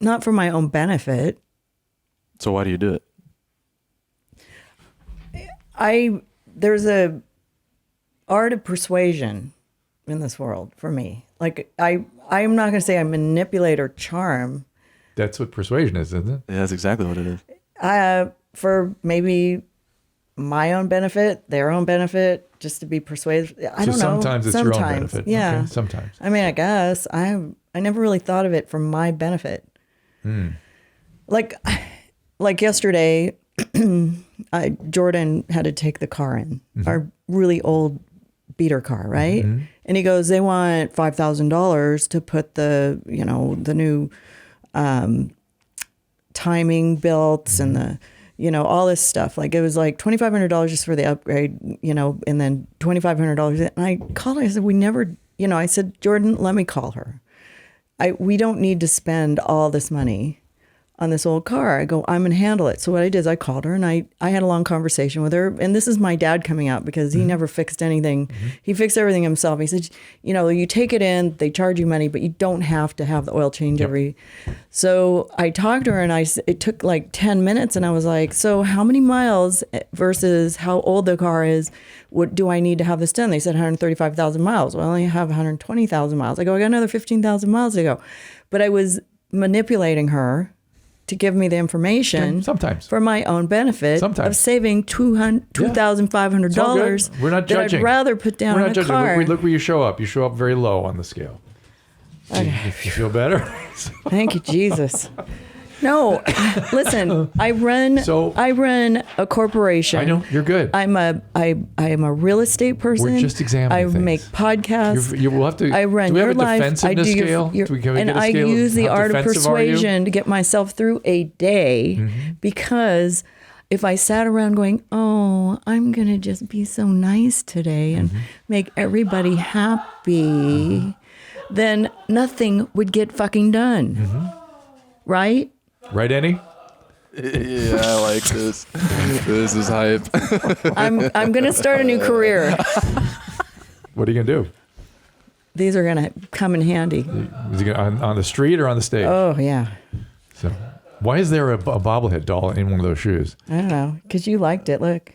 Not for my own benefit. So why do you do it? There's a art of persuasion in this world for me. Like I'm not going to say I manipulate or charm. That's what persuasion is, isn't it? Yeah, that's exactly what it is. For maybe my own benefit, their own benefit, just to be persuasive. I don't know. Sometimes it's your own benefit. Yeah. Okay, sometimes. I mean, I guess I never really thought of it for my benefit. Like yesterday, Jordan had to take the car in, our really old beater car, right? Mm-hmm. And he goes, they want $5,000 to put the new timing belts and the, all this stuff. Like it was like $2,500 just for the upgrade, and then $2,500. And I called her, I said, I said, Jordan, let me call her. We don't need to spend all this money on this old car. I go, I'm going to handle it. So what I did is I called her and I had a long conversation with her. And this is my dad coming out because he never fixed anything. Mm-hmm. He fixed everything himself. He said, you take it in, they charge you money, but you don't have to have the oil change every. So I talked to her and it took like 10 minutes and I was like, so how many miles versus how old the car is? What do I need to have this done? They said 135,000 miles. Well, I only have 120,000 miles. I go, I got another 15,000 miles to go. But I was manipulating her to give me the information sometimes for my own benefit of saving $2,500. We're not judging. That I'd rather put down We're not on a judging. car. Look where you show up. You show up very low on the scale. Okay. If you feel better. Thank you, Jesus. No, listen. I run a corporation. I know you're good. I am a real estate person. We're just examining I things. make podcasts. You will have to. I run do we have your a life. defensiveness scale? And I use the art of persuasion to get myself through a day because if I sat around going, oh, I'm going to just be so nice today and make everybody happy, then nothing would get fucking done. Right? Right, Annie? Yeah, I like this. This is hype. I'm going to start a new career. What are you going to do? These are going to come in handy. Is it on the street or on the stage? Oh, yeah. So, why is there a bobblehead doll in one of those shoes? I don't know. Because you liked it. Look.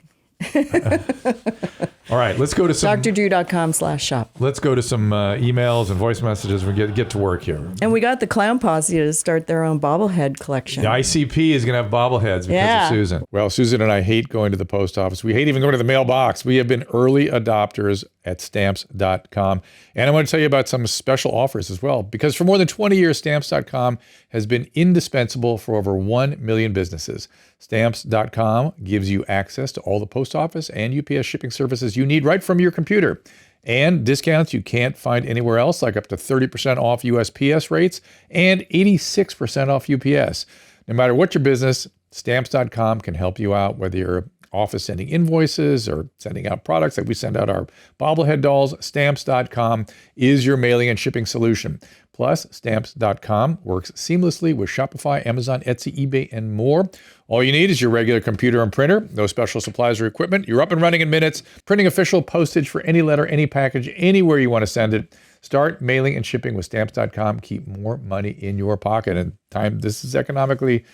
All right, let's go to some drdrew.com/shop. Let's go to some emails and voice messages and get to work here. And we got the Clown Posse to start their own bobblehead collection. The ICP is going to have bobbleheads because of Susan. Well, Susan and I hate going to the post office. We hate even going to the mailbox. We have been early adopters at Stamps.com. And I want to tell you about some special offers as well, because for more than 20 years, Stamps.com has been indispensable for over 1 million businesses. Stamps.com gives you access to all the post office and UPS shipping services you need right from your computer. And discounts you can't find anywhere else, like up to 30% off USPS rates and 86% off UPS. No matter what your business, Stamps.com can help you out, whether you're office sending invoices or sending out products like we send out our bobblehead dolls. Stamps.com is your mailing and shipping solution. Plus, Stamps.com works seamlessly with Shopify, Amazon, Etsy, eBay, and more. All you need is your regular computer and printer, no special supplies or equipment. You're up and running in minutes, printing official postage for any letter, any package, anywhere you want to send it. Start mailing and shipping with Stamps.com. Keep more money in your pocket. And this is economically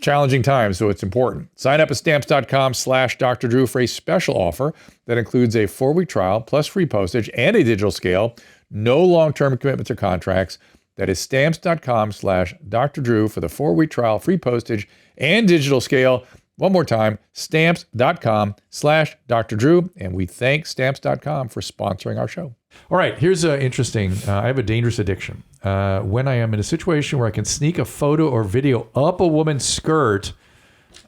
challenging times, so it's important. Sign up at Stamps.com/Dr. Drew for a special offer that includes a 4-week trial plus free postage and a digital scale. No long-term commitments or contracts. That is stamps.com/Dr. Drew for the 4-week trial, free postage, and digital scale. One more time, stamps.com/Dr. Drew. And we thank stamps.com for sponsoring our show. All right, here's interesting. I have a dangerous addiction. When I am in a situation where I can sneak a photo or video up a woman's skirt,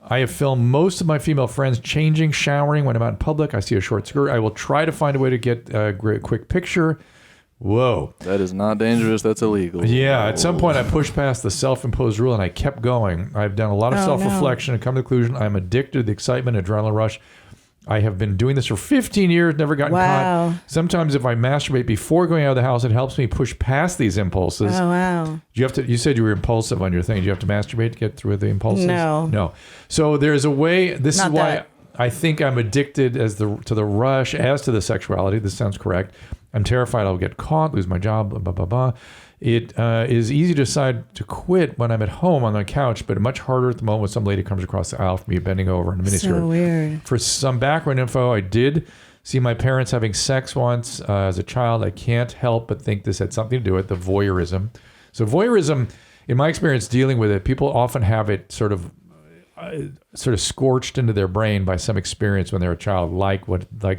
I have filmed most of my female friends changing, showering. When I'm out in public, I see a short skirt. I will try to find a way to get a quick picture. Whoa. That is not dangerous. That's illegal. Yeah. At some point, I pushed past the self-imposed rule and I kept going. I've done a lot of self-reflection and come to the conclusion I'm addicted to the excitement, adrenaline rush. I have been doing this for 15 years, never gotten caught. Sometimes if I masturbate before going out of the house, it helps me push past these impulses. Oh, wow. You said you were impulsive on your thing. Do you have to masturbate to get through the impulses? No. So there's a way. This is why I think I'm addicted to the rush as to the sexuality. This sounds correct. I'm terrified I'll get caught, lose my job, blah, blah, blah, blah. It is easy to decide to quit when I'm at home on the couch, but much harder at the moment when some lady comes across the aisle from me bending over in a miniskirt. So weird. For some background info, I did see my parents having sex once as a child. I can't help but think this had something to do with the voyeurism. So voyeurism, in my experience dealing with it, people often have it sort of scorched into their brain by some experience when they're a child, like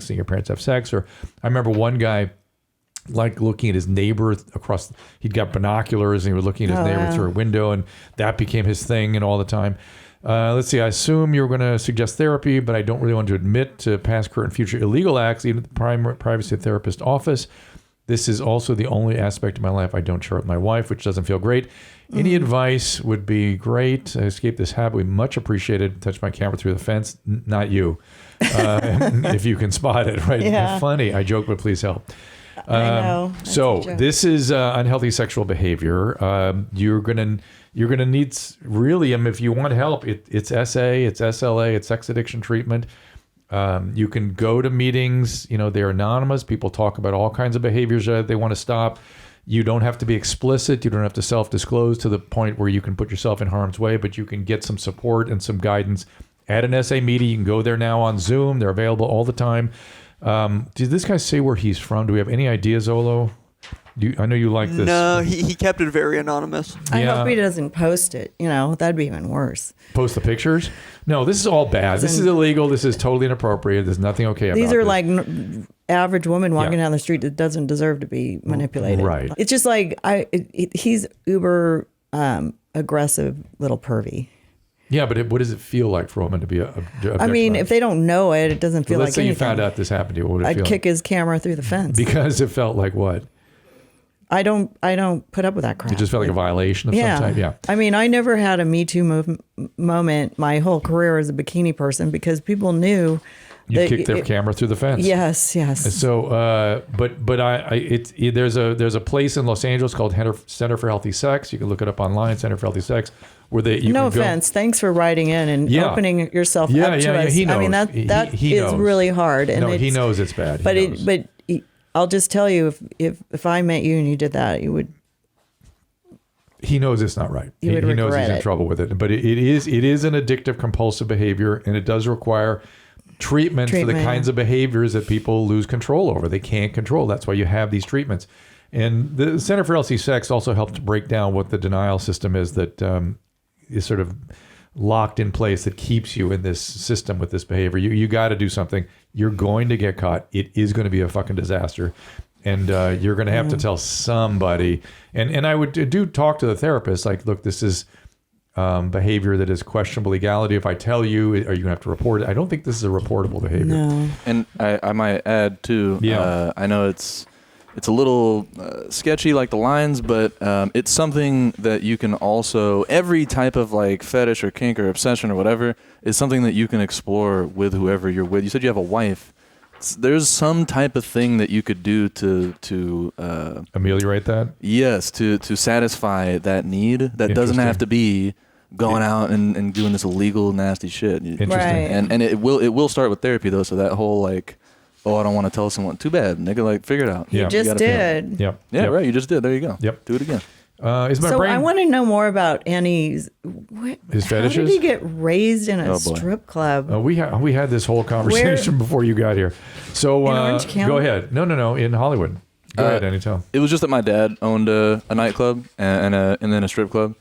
seeing your parents have sex. Or I remember one guy like looking at his neighbor across, he'd got binoculars and he was looking at his neighbor through a window, and that became his thing and all the time. Let's see, I assume you're going to suggest therapy, but I don't really want to admit to past, current, and future illegal acts, even at the privacy of therapist office. This is also the only aspect of my life I don't share with my wife, which doesn't feel great. Any advice would be great. Escape this habit. We much appreciated. Touch my camera through the fence. Not you. If you can spot it, right? Yeah. Funny. I joke, but please help. I know. So this is unhealthy sexual behavior. You're gonna need really, if you want help, it's SA, it's SLA, it's sex addiction treatment. You can go to meetings. They're anonymous. People talk about all kinds of behaviors that they want to stop. You don't have to be explicit. You don't have to self-disclose to the point where you can put yourself in harm's way, but you can get some support and some guidance at an SA meeting. You can go there now on Zoom. They're available all the time. Did this guy say where he's from? Do we have any idea, Zolo? I know you like this. No, he kept it very anonymous. I hope he doesn't post it. That'd be even worse. Post the pictures? No, this is all bad. This is illegal. This is totally inappropriate. There's nothing okay about it. These are like average woman walking down the street that doesn't deserve to be manipulated. Right. It's just like he's uber aggressive little pervy. Yeah, but what does it feel like for a woman to be I mean, if they don't know it, it doesn't feel like anything. Let's say you found out this happened to you. What would it feel I'd kick his camera through the fence. Because it felt like what? I don't put up with that crap. It just felt like a violation of some type. Yeah. I mean, I never had a Me Too moment my whole career as a bikini person because people knew you kicked their camera through the fence. Yes. And so, there's a place in Los Angeles called Center for Healthy Sex. You can look it up online, Center for Healthy Sex, where no offense. Thanks for writing in and opening yourself up to us. Yeah, he knows. I mean, that he is knows. really hard. And he knows it's bad. But I'll just tell you, if I met you and you did that, you would. He knows it's not right. He knows he's in trouble with it. But it is an addictive, compulsive behavior, and it does require treatment for the kinds of behaviors that people lose control over. They can't control. That's why you have these treatments. And the Center for Healthy Sex also helped to break down what the denial system is that is sort of locked in place that keeps you in this system with this behavior. You got to do something. You're going to get caught. It is going to be a fucking disaster. And you're going to have to tell somebody. And I would do talk to the therapist, like, look, this is behavior that is questionable legality. If I tell you, are you going to have to report it? I don't think this is a reportable behavior. No. And I might add, too, I know it's a little sketchy, like the lines, but it's something that you can also, every type of like fetish or kink or obsession or whatever is something that you can explore with whoever you're with. You said you have a wife. There's some type of thing that you could do to ameliorate that. Yes, to satisfy that need that doesn't have to be going out and doing this illegal, nasty shit. Interesting. Right. And it will start with therapy though. So that whole like, oh, I don't want to tell someone. Too bad, nigga. Like, figure it out. You just did. Yep. Yeah, right. You just did. There you go. Yep. Do it again. I want to know more about Annie's. His fetishes? How did he get raised in a strip club? We had this whole conversation before you got here. So in Orange County? Go ahead. No, in Hollywood. Go ahead, Danny, tell. It was just that my dad owned a nightclub and then a strip club.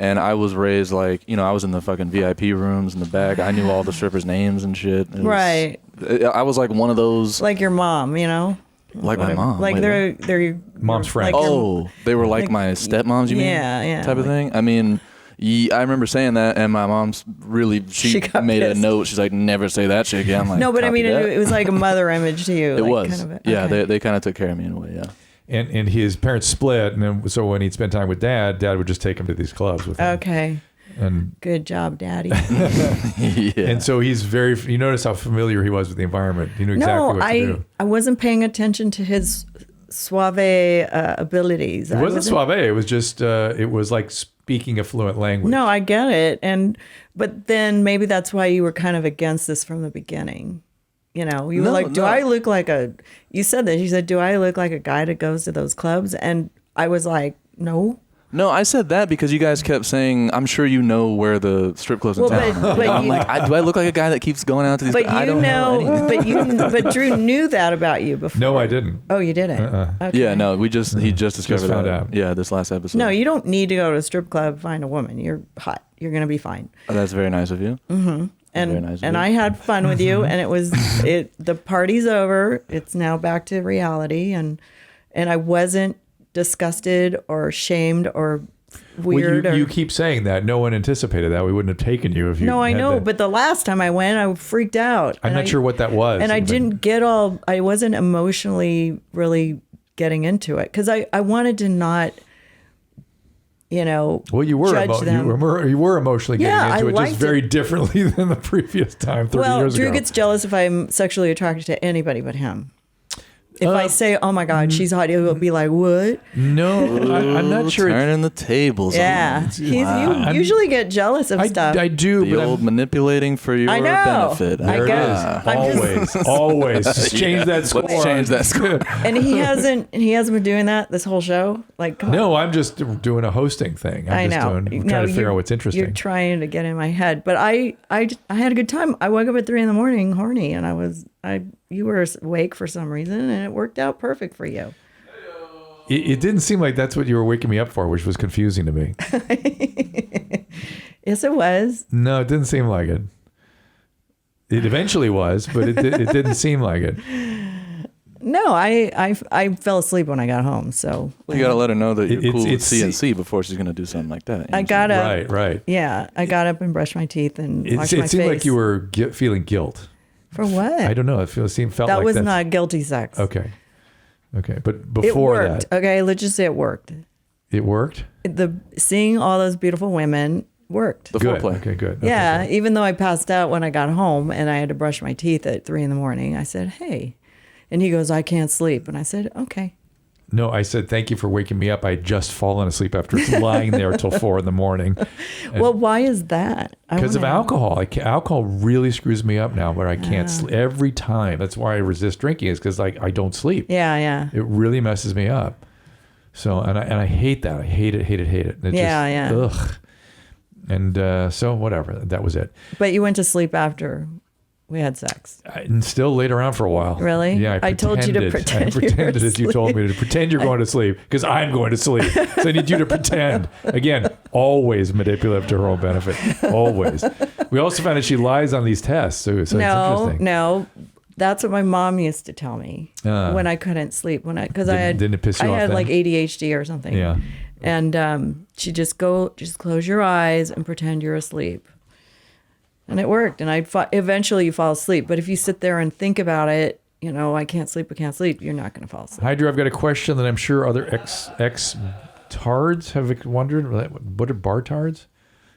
And I was raised like, I was in the fucking VIP rooms in the back. I knew all the strippers' names and shit. Right. I was like one of those. Like your mom, Like my mom. Like they're your mom's friend. Like they were like my stepmoms, you mean? Yeah. Type of thing? I mean, I remember saying that, and my mom's really, she made a note. She's like, never say that shit again. I'm like, no, but I mean, it was like a mother image to you. It like was. Kind of yeah, they kind of took care of me in a way, yeah. And his parents split, and then, so when he'd spend time with Dad would just take him to these clubs with him. Okay. And good job, Daddy. Yeah. And so he's you notice how familiar he was with the environment. He knew exactly what to do. I wasn't paying attention to his suave abilities. It wasn't suave. It was just, it was like speaking a fluent language. No, I get it. But then maybe that's why you were kind of against this from the beginning. You were like, do I look like you said this, you said, do I look like a guy that goes to those clubs? And I was like, no. No, I said that because you guys kept saying, I'm sure you know where the strip clubs in town. But I'm like, do I look like a guy that keeps going out to these? But I don't know. But Drew knew that about you before. No, I didn't. Oh, you didn't? Okay. Yeah, no, he just discovered found that. out. Yeah, this last episode. No, you don't need to go to a strip club to find a woman. You're hot. You're gonna be fine. Oh, that's very nice of you. Mm-hmm. And I had fun with you, and the party's over. It's now back to reality, and I wasn't disgusted or shamed or weird. Well, you keep saying that. No one anticipated that. We wouldn't have taken you if you. No, I know, that. but the last time I went, I freaked out. I'm not sure what that was. And I didn't I wasn't emotionally really getting into it because I wanted to not. Well, you were emotionally getting into it just very differently than the previous time 30 years ago. Drew gets jealous if I'm sexually attracted to anybody but him. If I say, "Oh my God, she's hot," he'll be like, "What?" No, I'm not sure. Turning the tables. Yeah, you usually get jealous of stuff. I do. The old manipulating for your benefit. There it is. Always. Just change that score. Let's change that score. And he hasn't been doing that this whole show. Like, come on. No, I'm just doing a hosting thing. I'm trying to figure out what's interesting. You're trying to get in my head, but I had a good time. I woke up at 3 a.m. horny, and you were awake for some reason, and it worked out perfect for you. It didn't seem like that's what you were waking me up for, which was confusing to me. Yes, it was. No, it didn't seem like it. It eventually was, but it didn't seem like it. No, I fell asleep when I got home. So you got to let her know that you're cool with CNC before she's going to do something like that. I got up. Right. Yeah, I got up and brushed my teeth and washed my face. It seemed like you were feeling guilt. For what? I don't know. It felt like that was not guilty sex. Okay, but before it worked. Okay, let's just say it worked. It worked. Seeing all those beautiful women worked. The foreplay. Okay, good. Yeah, okay, good. Even though I passed out when I got home and I had to brush my teeth at 3 a.m, I said, "Hey," and he goes, "I can't sleep," and I said, "Okay." No, I said, "Thank you for waking me up. I had just fallen asleep after lying there till 4 a.m. Well, why is that? Because of alcohol. Alcohol really screws me up now, where I can't sleep every time. That's why I resist drinking. Is because I don't sleep. Yeah. It really messes me up. So and I hate that. I hate it. And yeah. Ugh. And so whatever. That was it. But you went to sleep after we had sex. And still laid around for a while. Really? Yeah, I told you to pretend. I pretended as you told me to pretend you're going to sleep because I'm going to sleep. So I need you to pretend. Again, always manipulative to her own benefit. Always. We also found that she lies on these tests. So it's interesting. No. That's what my mom used to tell me when I couldn't sleep. Didn't it piss you off I had then? like ADHD or something. Yeah. And she just close your eyes and pretend you're asleep. And it worked. And eventually you fall asleep. But if you sit there and think about it, I can't sleep, you're not going to fall asleep. Hi, Drew. I've got a question that I'm sure other ex-tards have wondered. What are bar-tards?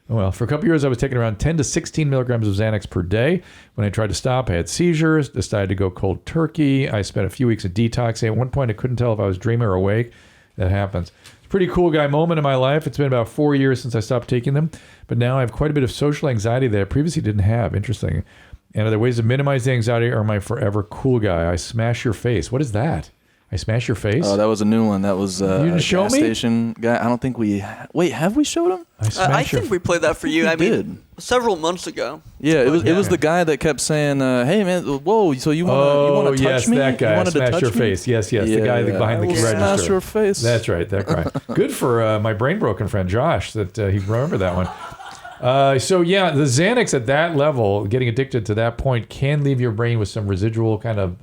Well, for a couple years, I was taking around 10 to 16 milligrams of Xanax per day. When I tried to stop, I had seizures, decided to go cold turkey. I spent a few weeks of detoxing. At one point, I couldn't tell if I was dreaming or awake. That happens. It's a pretty cool guy moment in my life. It's been about 4 years since I stopped taking them. But now I have quite a bit of social anxiety that I previously didn't have. Interesting. And are there ways to minimize the anxiety, or am I forever cool guy? I smash your face. What is that? I smashed your face? Oh, that was a new one. That was you didn't show gas me? Station guy. I don't think we... Wait, have we showed him? I think we played that for you. I did. mean, several months ago. Yeah, it was the guy that kept saying, "Hey man, whoa, so you want to touch me? That guy. You wanted Smash to touch your me? face. Yes, the guy behind the register. Smash your face. That's right, that guy. Good for my brain broken friend Josh that he remembered that one. So yeah, the Xanax at that level, getting addicted to that point, can leave your brain with some residual kind of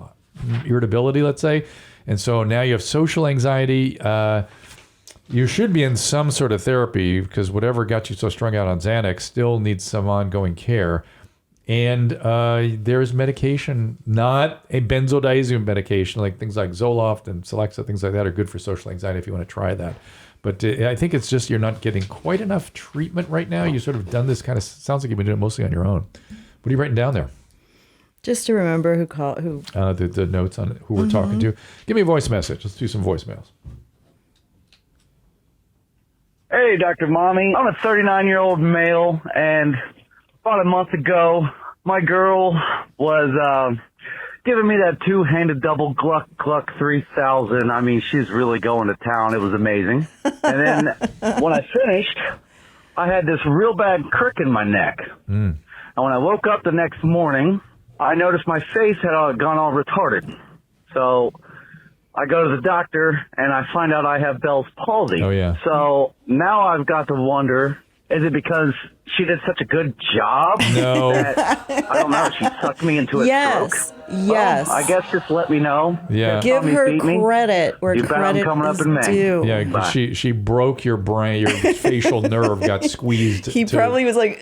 irritability, let's say. And so now you have social anxiety. You should be in some sort of therapy because whatever got you so strung out on Xanax still needs some ongoing care. And there's medication, not a benzodiazepine medication, like things like Zoloft and Celexa, things like that are good for social anxiety if you want to try that. But I think it's just you're not getting quite enough treatment right now. You sort of done this kind of, sounds like you've been doing it mostly on your own. What are you writing down there? Just to remember who. The notes on who we're talking to. Give me a voice message. Let's do some voicemails. Hey, Dr. Mommy. I'm a 39-year-old male, and about a month ago, my girl was giving me that two-handed double Gluck 3000. I mean, she's really going to town. It was amazing. And then when I finished, I had this real bad crick in my neck. And when I woke up the next morning, I noticed my face had gone all retarded. So I go to the doctor, and I find out I have Bell's palsy. Oh, yeah. So now I've got to wonder, is it because she did such a good job? No. I don't know. She sucked me into a stroke. Yes. Well, I guess just let me know. Yeah. Give her credit where You bet I'm credit coming up is in May. due. Yeah, Bye. she broke your brain, your facial nerve got squeezed. He probably was like,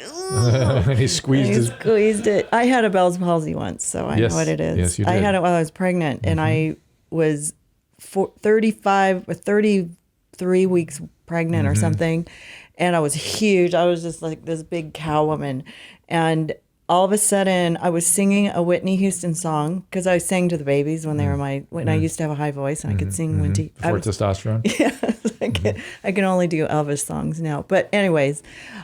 he squeezed he his... squeezed it. I had a Bell's palsy once, so I know what it is. Yes, you I did. had it while I was pregnant, and I was 33 weeks pregnant or something, and I was huge. I was just like this big cow woman, and all of a sudden I was singing a Whitney Houston song because I sang to the babies when they were when I used to have a high voice and I could sing Whitney. Before testosterone? Yeah, I can only do Elvis songs now. But anyways,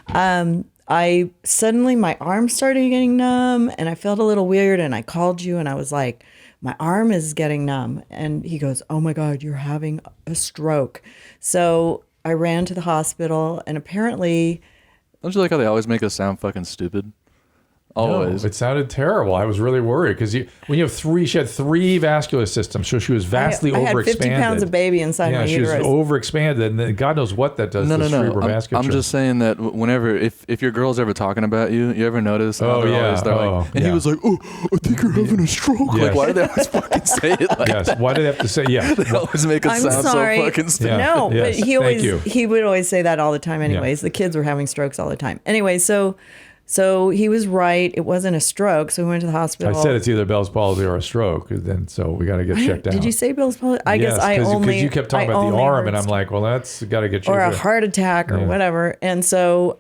I suddenly, my arm started getting numb and I felt a little weird, and I called you and I was like, my arm is getting numb. And he goes, oh my God, you're having a stroke. So I ran to the hospital, and apparently... Don't you like how they always make us sound fucking stupid? Always. No, it sounded terrible. I was really worried because when you have she had three vascular systems, so she was vastly overexpanded. I had 50 pounds of baby inside my uterus. Yeah, she was overexpanded, and then God knows what that does to cerebral vasculature. I'm just saying that whenever, if your girl's ever talking about you ever notice? He was like, oh, I think you're having a stroke. Yes. Like, why do they always fucking say it like yes. that? Why do they have to say, yeah. They always make us sound so fucking stupid. Yeah. No, Yes. but he would always say that all the time anyways. Yeah. The kids were having strokes all the time. Anyway, so he was right. It wasn't a stroke. So we went to the hospital. I said it's either Bell's palsy or a stroke. Then so we got to get checked out. Did you say Bell's palsy? I guess because you kept talking about the arm, and I'm like, well, that's got to get you. Or a heart attack or whatever. And so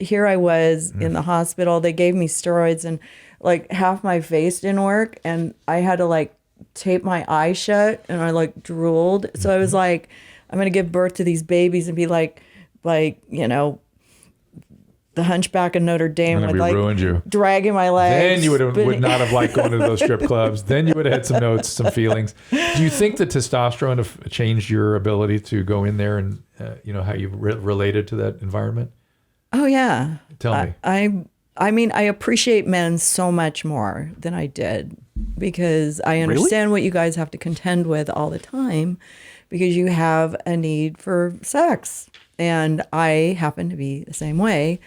here I was in the hospital. They gave me steroids, and like half my face didn't work, and I had to like tape my eye shut, and I like drooled. So I was like, I'm gonna give birth to these babies and be like the Hunchback of Notre Dame would like ruined you. Dragging my legs. Then you would not have liked going to those strip clubs. Then you would have had some notes, some feelings. Do you think that testosterone have changed your ability to go in there and how you related to that environment? Oh yeah. Tell me. I mean, I appreciate men so much more than I did because I understand what you guys have to contend with all the time because you have a need for sex. And I happen to be the same way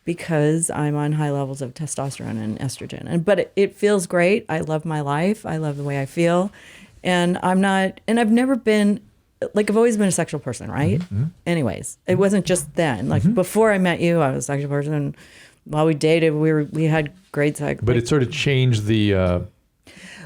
because I'm on high levels of testosterone and estrogen. But it feels great. I love my life. I love the way I feel. And I've never been, like, I've always been a sexual person, right? Mm-hmm. Anyways, it wasn't just then. Like, before I met you, I was a sexual person. While we dated, we had great sex. But it sort of changed the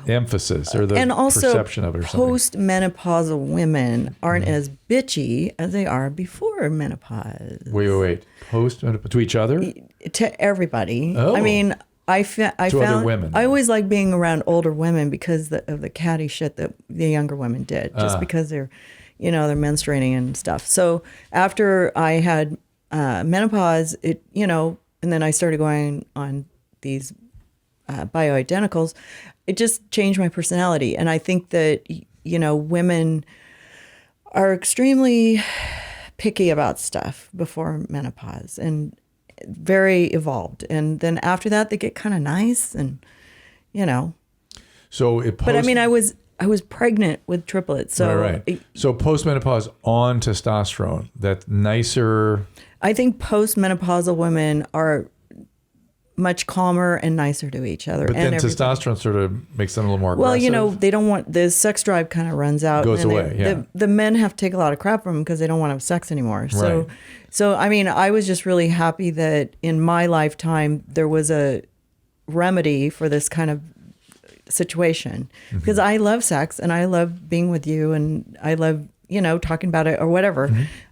emphasis or the perception of it or something. Post-menopausal women aren't as bitchy as they are before menopause. Wait. Post-menopausal to each other? To everybody. Oh. I mean, I found other women. I always like being around older women because of the catty shit that the younger women did, just because they're menstruating and stuff. So after I had menopause, and then I started going on these bioidenticals. It just changed my personality. And I think that women are extremely picky about stuff before menopause and very evolved. And then after that, they get kind of nice and, So but I mean, I was pregnant with triplets. So right. So postmenopause on testosterone, that's nicer. I think postmenopausal women are much calmer and nicer to each other. But then testosterone sort of makes them a little more aggressive. Well, they don't want, the sex drive kind of runs out. Goes away, the men have to take a lot of crap from them because they don't want to have sex anymore. Right. So, I mean, I was just really happy that in my lifetime, there was a remedy for this kind of situation because I love sex and I love being with you and I love, talking about it or whatever.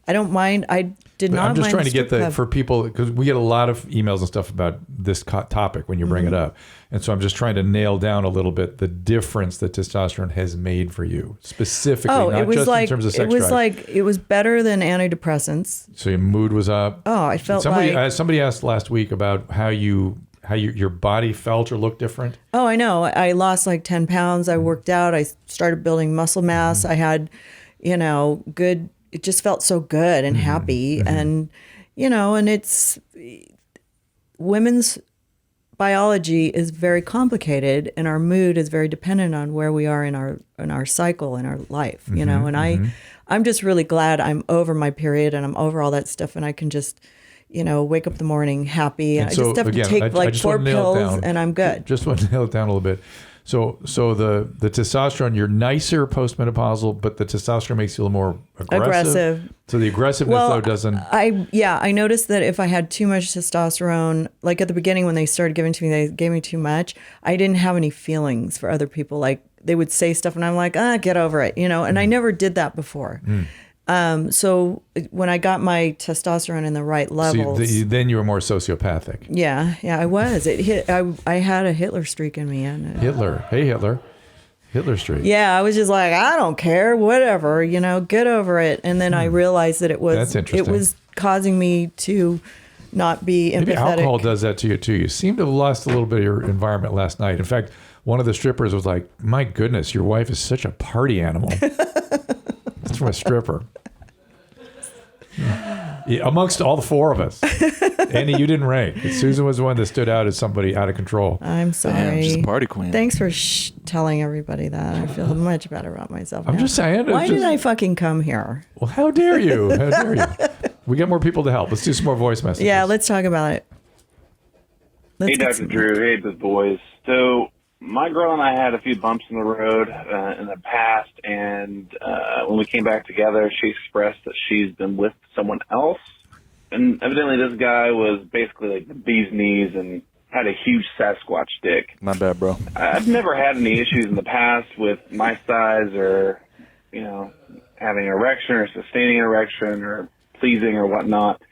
I don't mind. I did not mind. I'm just trying to get for people, because we get a lot of emails and stuff about this topic when you bring it up. And so I'm just trying to nail down a little bit the difference that testosterone has made for you specifically, not just in terms of sex drive. It was better than antidepressants. So your mood was up. Oh, I felt somebody asked last week about how your body felt or looked different. Oh, I know. I lost like 10 pounds. I worked out. I started building muscle mass. I had, good, it just felt so good and happy. And, and it's, women's biology is very complicated and our mood is very dependent on where we are in our cycle, in our life, and I'm just really glad I'm over my period and I'm over all that stuff and I can just, wake up in the morning happy. And I just have to take like 4 pills and I'm good. Just want to nail it down a little bit. So the testosterone, you're nicer postmenopausal, but the testosterone makes you a little more aggressive. So the aggressiveness though doesn't. I noticed that if I had too much testosterone, like at the beginning when they started giving to me, they gave me too much. I didn't have any feelings for other people. Like they would say stuff and I'm like, get over it, and I never did that before. So when I got my testosterone in the right levels, then you were more sociopathic. Yeah, I was. It hit. I had a Hitler streak in me. And Hitler, hey Hitler streak. Yeah, I was just like, I don't care, whatever, get over it. And then I realized that it was causing me to not be empathetic. Maybe alcohol does that to you too. You seem to have lost a little bit of your environment last night. In fact, one of the strippers was like, "My goodness, your wife is such a party animal." That's from a stripper. Yeah, amongst all the 4 of us. Andy, you didn't rank. Susan was the one that stood out as somebody out of control. I'm sorry. Damn, she's a party queen. Thanks for telling everybody that. I feel much better about myself now. I'm just saying. Why did I fucking come here? Well, how dare you? How dare you? We got more people to help. Let's do some more voice messages. Yeah, let's talk about it. Hey, Dr. Drew. Hey, the boys. So my girl and I had a few bumps in the road in the past, and when we came back together, she expressed that she's been with someone else. And evidently this guy was basically like the bee's knees and had a huge Sasquatch dick. Not bad, bro. I've never had any issues in the past with my size or, having an erection or sustaining an erection or pleasing or whatnot.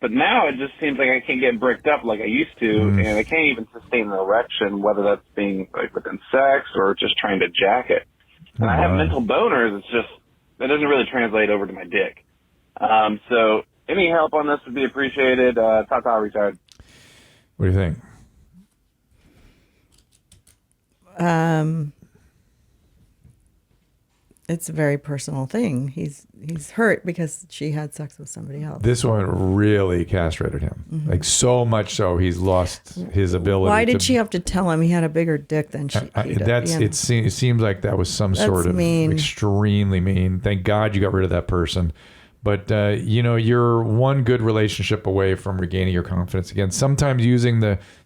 But now it just seems like I can't get bricked up like I used to, and I can't even sustain an erection, whether that's being like within sex or just trying to jack it. And I have mental boners. It's just, that doesn't really translate over to my dick. So any help on this would be appreciated. Tata retired. What do you think? It's a very personal thing. He's hurt because she had sex with somebody else. This one really castrated him. Like so much so he's lost his ability. Why did she have to tell him he had a bigger dick than she did? It seems like that was some sort of mean. Extremely mean. Thank God you got rid of that person. But, you're one good relationship away from regaining your confidence again. Sometimes using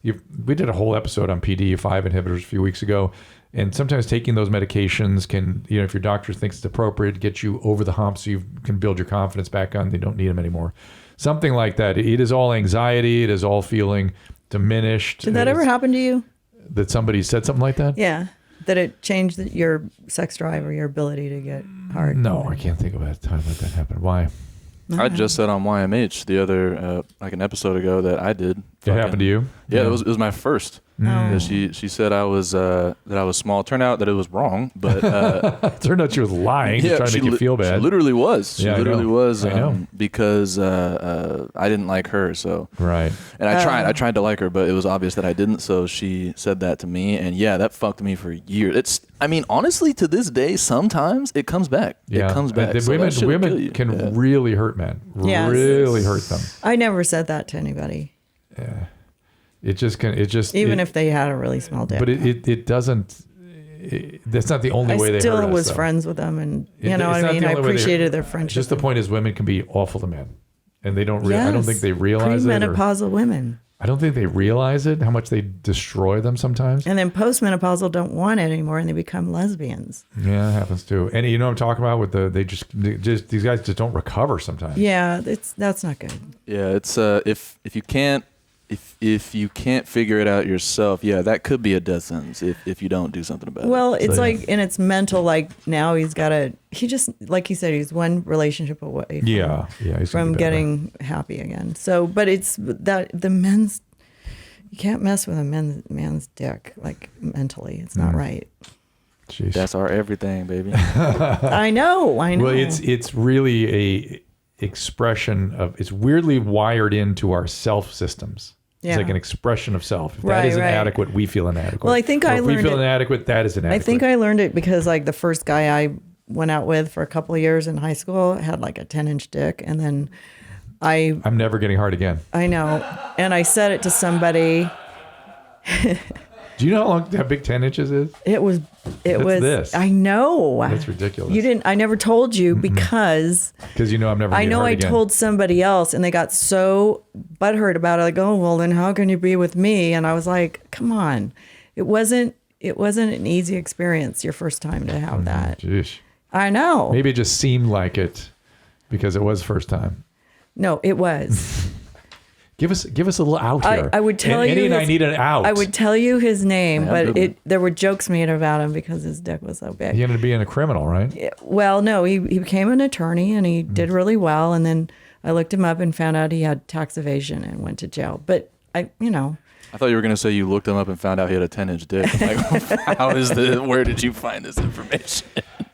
we did a whole episode on PDE5 inhibitors a few weeks ago. And sometimes taking those medications can, if your doctor thinks it's appropriate, get you over the hump so you can build your confidence back on. They don't need them anymore. Something like that. It is all anxiety. It is all feeling diminished. Did that ever happen to you? That somebody said something like that? Yeah. That it changed your sex drive or your ability to get hard? No, I can't think of a time that happened. Why? I just said on YMH the other, like an episode ago that I did. It happened to you? Yeah, it was my first. She said I was that I was small. Turned out that it was wrong, but turned out she was lying to try to make you feel bad. She literally was. She literally was. I know. Because I didn't like her. So right. And I tried to like her, but it was obvious that I didn't. So she said that to me, and that fucked me for years. I mean, honestly, to this day, sometimes it comes back. Yeah. It comes back. Women can really hurt men. Yes. Really hurt them. I never said that to anybody. Yeah. Even if they had a really small dick. But it doesn't. That's not the only way they hurt us. I still was friends with them, and I appreciated their friendship. Just the point is, women can be awful to men, and they don't. I don't think they realize it. Premenopausal women. I don't think they realize it, how much they destroy them sometimes. And then postmenopausal don't want it anymore, and they become lesbians. Yeah, it happens too. And you know what I'm talking about with these guys just don't recover sometimes. Yeah, that's not good. Yeah, it's if you can't figure it out yourself, that could be a death sentence if you don't do something about it. Well, it's and it's mental. Like now he just, like you said, he's one relationship away from getting happy again. So, but it's that you can't mess with a man's dick, like mentally. It's not right. Jeez. That's our everything, baby. I know. Well, it's really a expression of, it's weirdly wired into our self systems. It's like an expression of self. If that isn't adequate, we feel inadequate. Well, I think I learned if we feel inadequate, that is inadequate. I think I learned it because like the first guy I went out with for a couple of years in high school had like a 10-inch dick, and then I'm never getting hard again. I know. And I said it to somebody. Do you know how big 10 inches is? It was this. I know. That's ridiculous. You didn't. I never told you because you know I'm never. I know. I told somebody else, and they got so butthurt about it. Like, oh well, then how can you be with me? And I was like, come on, it wasn't an easy experience your first time to have that. Jeez. I know. Maybe it just seemed like it because it was first time. No, it was. Give us a little out here. I would tell you. Eddie and I need an out. I would tell you his name, but there were jokes made about him because his dick was so big. He ended up being a criminal, right? Well, no, he became an attorney and he did really well. And then I looked him up and found out he had tax evasion and went to jail. But I thought you were going to say you looked him up and found out he had a 10-inch dick. Like, where did you find this information?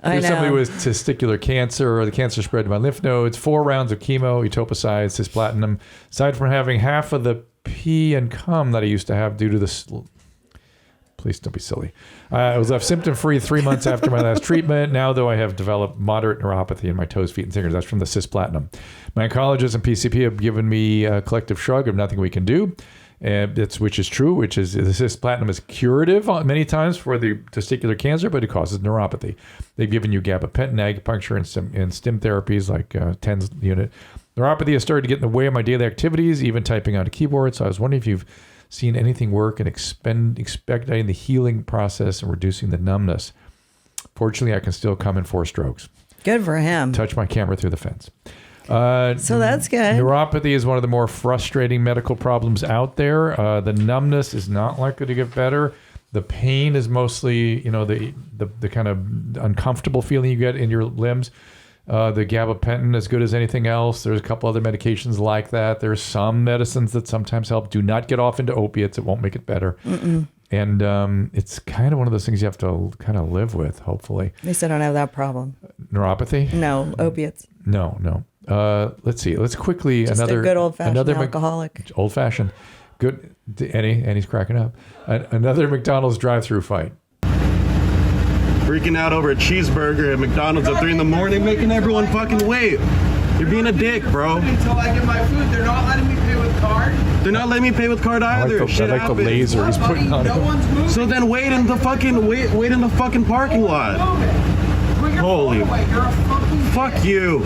There's somebody with testicular cancer, or the cancer spread to my lymph nodes, 4 rounds of chemo, etoposide, cisplatinum. Aside from having half of the pee and cum that I used to have due to this. Please don't be silly. I was left symptom-free 3 months after my last treatment. Now, though, I have developed moderate neuropathy in my toes, feet, and fingers. That's from the cisplatinum. My oncologist and PCP have given me a collective shrug of nothing we can do. Which is true, which is the cisplatinum is curative many times for the testicular cancer, but it causes neuropathy. They've given you gabapentin, acupuncture, and stim therapies like TENS unit. Neuropathy has started to get in the way of my daily activities, even typing on a keyboard. So I was wondering if you've seen anything work in expediting the healing process and reducing the numbness. Fortunately, I can still come in 4 strokes. Good for him. Touch my camera through the fence. So that's good. Neuropathy is one of the more frustrating medical problems out there. The numbness is not likely to get better. The pain is mostly, the kind of uncomfortable feeling you get in your limbs. The gabapentin, as good as anything else. There's a couple other medications like that. There's some medicines that sometimes help. Do not get off into opiates. It won't make it better. Mm-mm. And it's kind of one of those things you have to kind of live with, hopefully. At least I don't have that problem. Neuropathy? No, opiates. No. Let's see. Let's quickly just a good old-fashioned alcoholic. Old-fashioned. Good. Annie's cracking up. Another McDonald's drive-through fight. Freaking out over a cheeseburger at McDonald's at 3 in the morning, making everyone fucking wait. You're being a dick, bro. Until I get my food, they're not letting me pay with card. They're not letting me pay with card either. I like the laser he's putting on it. So then wait in the fucking parking lot. Holy. You're a fucking fuck bitch. You.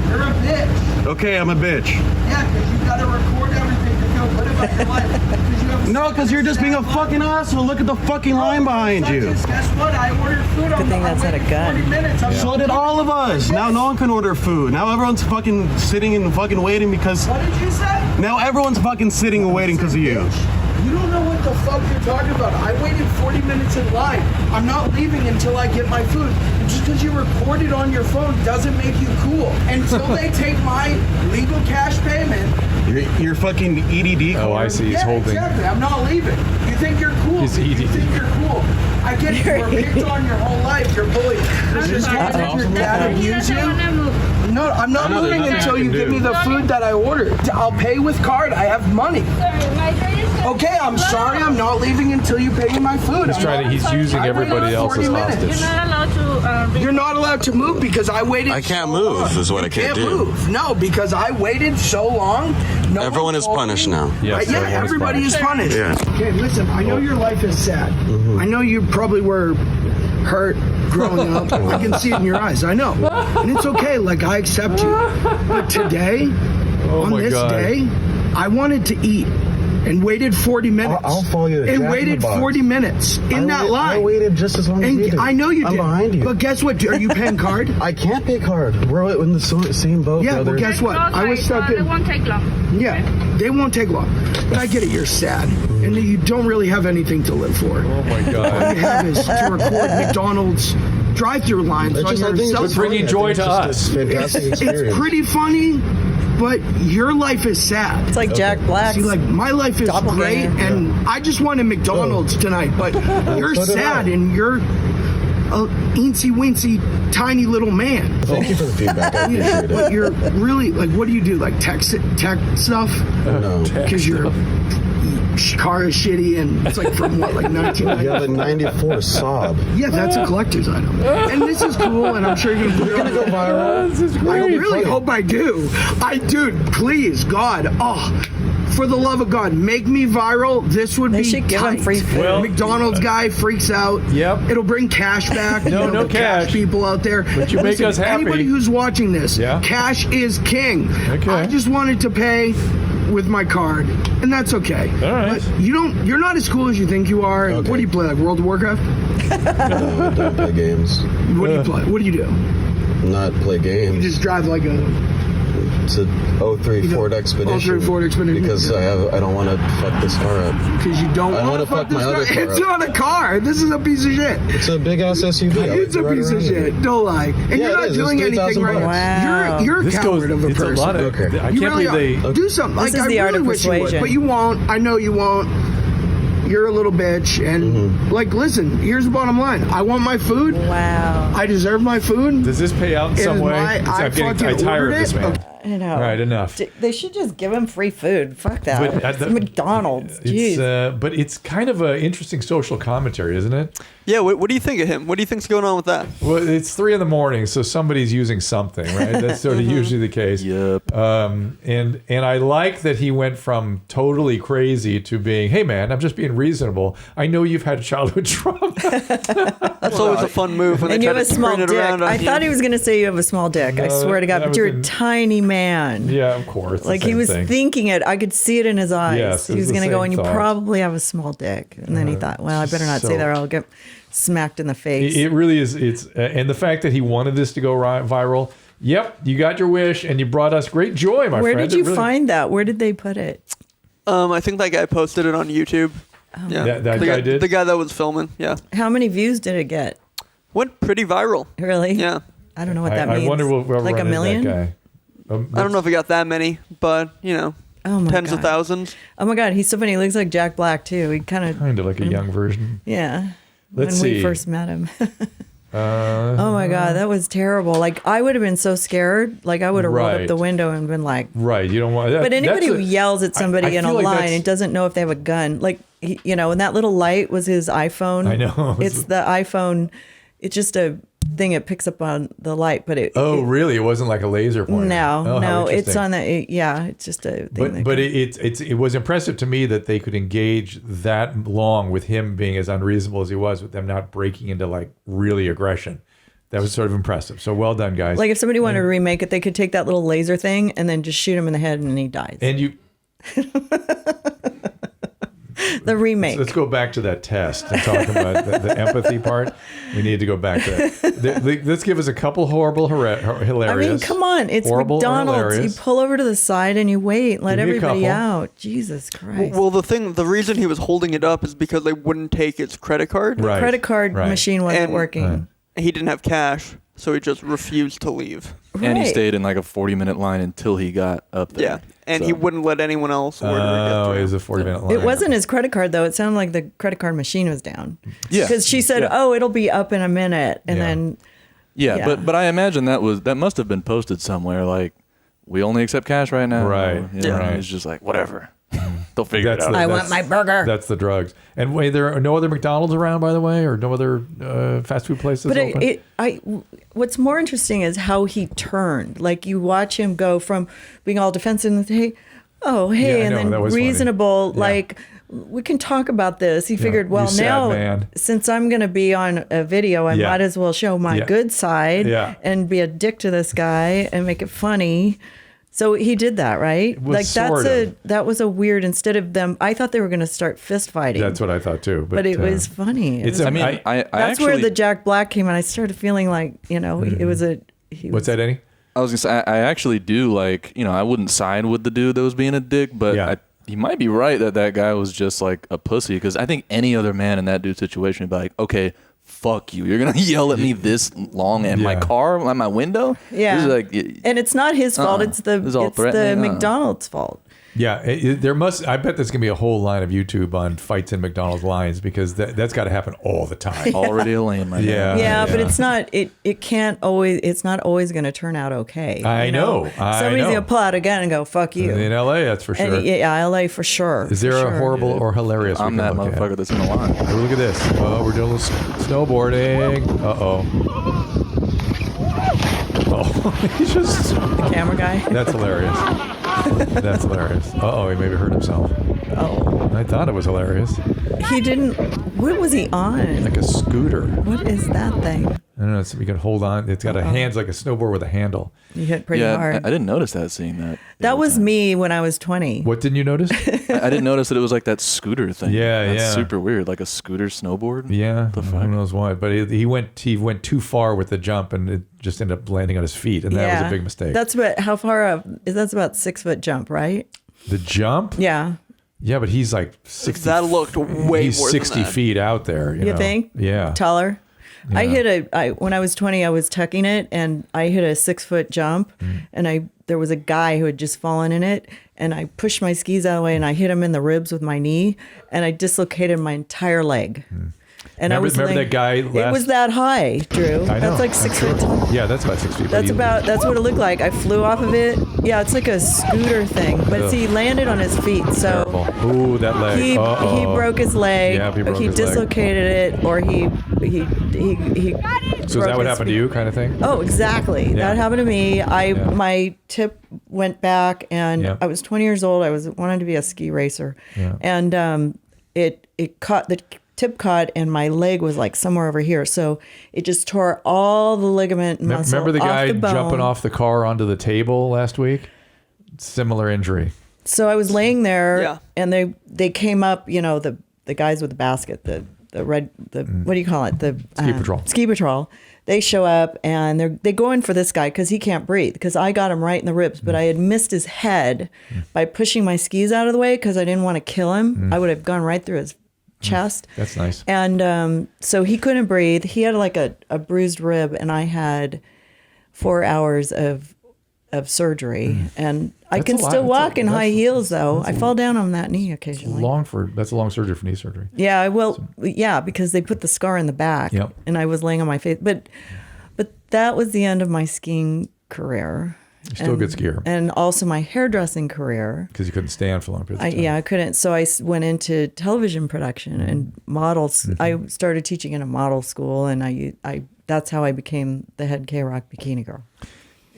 You're a bitch. Okay, I'm a bitch. Yeah, because you gotta record everything to feel good about your life. No, because you're just being a fucking asshole. Look at the fucking line behind you. Guess what? I ordered food. Good thing that's not a gun. 40 minutes. So did all of us. Now no one can order food. Now everyone's fucking sitting and fucking waiting because... What did you say? Now everyone's fucking sitting and waiting because of you. You don't know what the fuck you're talking about. I waited 40 minutes in line. I'm not leaving until I get my food. And just because you record it on your phone doesn't make you cool. Until they take my legal cash payment. Your fucking EDD card. Oh, I see. He's holding. Exactly. I'm not leaving. think you're cool. He's You eating. think you're cool. I get it. You're picked on your whole life. You're bullied. This is because your dad abused you. No, I'm not moving until you give me the food that I ordered. I'll pay with card. I have money. Okay, I'm sorry. I'm not leaving until you pay me my food. He's using everybody else as hostage. You're not allowed to move because I waited. I can't move is what I can't do. Move. No, because I waited so long. Everyone is punished now. Yes, Yeah, everybody is punished. Yeah. Okay, listen, I know your life is sad. I know you probably were hurt growing up. I can see it in your eyes. I know. And it's okay. Like, I accept you. But today, on this day, I wanted to eat. And waited 40 minutes. I'll follow you. And waited 40 minutes in that line. I waited just as long as you did. I know you did. I'm behind you. But guess what? Are you paying card? I can't pay card. We're in the same boat, Yeah, brother. well, guess what? I was stuck in. It won't take long. Yeah, they won't take long. But I get it. You're sad. And you don't really have anything to live for. Oh, my All God. you have is to record McDonald's drive-through lines on your cell It's bringing joy to us. It's pretty funny, but your life is sad. It's like Jack Black. See, like, my life is great, and I just wanted McDonald's tonight, but you're sad, and you're a eensy-weensy, tiny little man. Thank you for the feedback. I appreciate it. But you're really, like, what do you do? Like, tech stuff? No. Because your car is shitty, and it's like from what, like 1990? You have a 94 Saab. Yeah, that's a collector's item. And this is cool, and I'm sure you're going to go viral. This is I great. really hope I do. Dude, please, God. Oh, for the love of God, make me viral. This would They be should give him free food. Well, McDonald's guy freaks out. Yep. It'll bring cash back. No, no the cash cash. people out there. But you make us happy. Anybody who's watching this, Yeah. cash is king. Okay. I just wanted to pay with my card, and that's okay. All right. But you're not as cool as you think you are. Okay. What do you play, like World of Warcraft? No, I don't play games. What do you play? What do you do? Not play You games. just drive like a It's a 03 Ford Expedition. 03 Ford Expedition. Because I don't want to fuck this car up. because you don't I want wanna to fuck fuck this my car. other car It's up. not a car. This is a piece of shit. It's a big ass SUV. It's a piece of shit. Don't lie. And Yeah, you're it not is. doing It's anything right. $3,000. Wow. You're a This coward of a it's person. a lot of. Okay. I You can't really believe are. they. Do something. This Like, is I the art really of wish you would, persuasion. but you won't. I know you won't. You're a little bitch. And, like, listen, here's the bottom line. I want my food. Wow. I deserve my food. Does this pay out in It some is way? I I'm fucking tired ordered of this it. man. I know. All right, enough. They should just give him free food. Fuck that. But, It's McDonald's. Jeez. But it's kind of an interesting social commentary, isn't it? Yeah, what do you think of him? What do you think's going on with that? Well, it's 3 a.m, so somebody's using something, right? That's sort of usually the case. Yep. And I like that he went from totally crazy to being, hey man, I'm just being reasonable. I know you've had childhood trauma. That's always a fun move when and they you try have a to small turn it dick. around on I you. thought he was going to say you have a small dick. I No, swear to God. that But you're a would've been- tiny man. Yeah, of course. the Like he same was thing. thinking it. I could see it in his eyes. Yes, he it was was the going to go, same and you thought. probably have a small dick. And then he thought, well, I better not say that or I'll get smacked in the face. It really is. It's and the fact that he wanted this to go viral. Yep, you got your wish, and you brought us great joy, my Where friend. did you It really- find that? Where did they put it? I think that guy posted it on YouTube. Yeah, That the guy did? The guy that was filming. Yeah, How many views did it get? went pretty viral. Really? Yeah, I don't know what that I means. wonder what we'll like run a million? That guy. I don't know if he got that many, but Oh my tens God. of thousands. Oh my God, he's so funny. He looks like Jack Black too. He kind of like a young version. Yeah. Let's when see. we first met him. Oh my God, that was terrible. Like I would have been so scared. Like I would have rolled Right. up the window and been like. Right, you don't want that. But anybody that's who yells at somebody I in a feel like line that's- and doesn't know if they have a gun, like and that little light was his iPhone. I know. It's the iPhone. It's just a thing. It picks up on the light, but Oh, really? It wasn't like a laser pointer. No, Oh, how no, it's interesting. on the. Yeah, it's just a thing. But it was impressive to me that they could engage that long with him being as unreasonable as he was, with them not breaking into like really aggression. That was sort of impressive. So well done, guys. like if somebody wanted to remake it, they could take that little laser thing and then just shoot him in the head and he dies. And you. The remake. Let's go back to that test and talk about the empathy part. We need to go back to that. Let's give us a couple horrible, hilarious. I mean, come on. It's horrible or McDonald's. You hilarious. pull over to the side and you wait. Let Give me a everybody couple. out. Jesus Christ. Well, the reason he was holding it up is because they wouldn't take his credit card. Right. Credit card right. machine wasn't And- working. Right. He didn't have cash, so he just refused to leave. And he Right. stayed in like a 40-minute line until he got up there. Yeah, and he wouldn't let anyone else order. Oh, it was a 40-minute line. It wasn't his credit card, though. It sounded like the credit card machine was down. Yeah. Because she said, oh, it'll be up in a minute. And then... Yeah, but I imagine that must have been posted somewhere, like, we only accept cash right now. Right. Right. It's just like, whatever. They'll figure it out. I want my burger. That's the drugs. And wait, there are no other McDonald's around, by the way, or no other fast food places open? What's more interesting is how he turned. Like, you watch him go from being all defensive and and then reasonable, like, we can talk about this. He figured, well, now, since I'm going to be on a video, I might as well show my good side and be a dick to this guy and make it funny. So he did that, right? Like, that was a weird, instead of them, I thought they were going to start fist fighting. That's what I thought too. But it was funny. That's actually, where the Jack Black came in. I started feeling like, it was a... What's that, Eddie? I was going to say, I actually do, like, I wouldn't side with the dude that was being a dick, but he might be right that guy was just like a pussy, because I think any other man in that dude's situation would be like, okay, fuck you. You're going to yell at me this long at my car, at my window? Yeah. This is like, and it's not his fault. It's the McDonald's fault. Yeah, I bet there's going to be a whole line of YouTube on fights in McDonald's lines, because that's got to happen all the time. Already a lane, my man. Yeah, but it's not, it can't always, it's not always going to turn out okay. I know. Somebody's going to pull out a gun and go, fuck you. In LA, that's for sure. And, LA for sure. Is there a horrible or hilarious? I'm that motherfucker that's in the line. Hey, look at this. Oh, we're doing a little snowboarding. He's just... The camera guy? That's hilarious. That's hilarious. He maybe hurt himself. Oh. I thought it was hilarious. He didn't... What was he on? Like a scooter. What is that thing? I don't know. So you can hold on. It's got a hands like a snowboard with a handle. You hit pretty hard. I didn't notice that, seeing that. That was me when I was 20. What didn't you notice? I didn't notice that it was like that scooter thing. That's super weird. Like a scooter snowboard. Yeah. Who knows why? But he went too far with the jump, and it just ended up landing on his feet, and that was a big mistake. That's how far up? That's about 6 foot jump, right? The jump? Yeah. Yeah, but he's like 60. That looked way he's more 60 than that. feet out there. You know? Think? Yeah. Taller? Yeah. When I was 20, I was tucking it, and I hit a 6 foot jump, and there was a guy who had just fallen in it, and I pushed my skis out of the way, and I hit him in the ribs with my knee, and I dislocated my entire leg. And remember that guy? It was that high, Drew. I know. That's like 6 feet tall. Yeah, that's about 6 feet. That's what it looked like. I flew off of it. Yeah, it's like a scooter thing. But see, he landed on his feet. So terrible. Ooh, that leg. He broke his leg. Yeah, he dislocated it, or he. So is that what happened to you, kind of thing? Oh, exactly. Yeah. That happened to me. My tip went back, and I was 20 years old. I wanted to be a ski racer, and it caught the. Tip caught, and my leg was like somewhere over here, so it just tore all the ligament and muscle. Remember the guy off the jumping off the car onto the table last week? Similar injury. So I was laying there, and they came up. The guys with the basket, the what do you call it? The ski patrol. Ski patrol. They show up, and they go in for this guy because he can't breathe, because I got him right in the ribs, but I had missed his head by pushing my skis out of the way because I didn't want to kill him. I would have gone right through his chest. That's nice. And so he couldn't breathe. He had like a bruised rib, and I had 4 hours of surgery. And I can still walk in high heels, though. I fall down on that knee occasionally. That's a long surgery for knee surgery. Yeah, because they put the scar in the back. Yep. And I was laying on my face. But that was the end of my skiing career. You're still a good skier. And also my hairdressing career. Because you couldn't stand for long periods of time. Yeah, I couldn't. So I went into television production and models. I started teaching in a model school, and I that's how I became the head K-Rock bikini girl.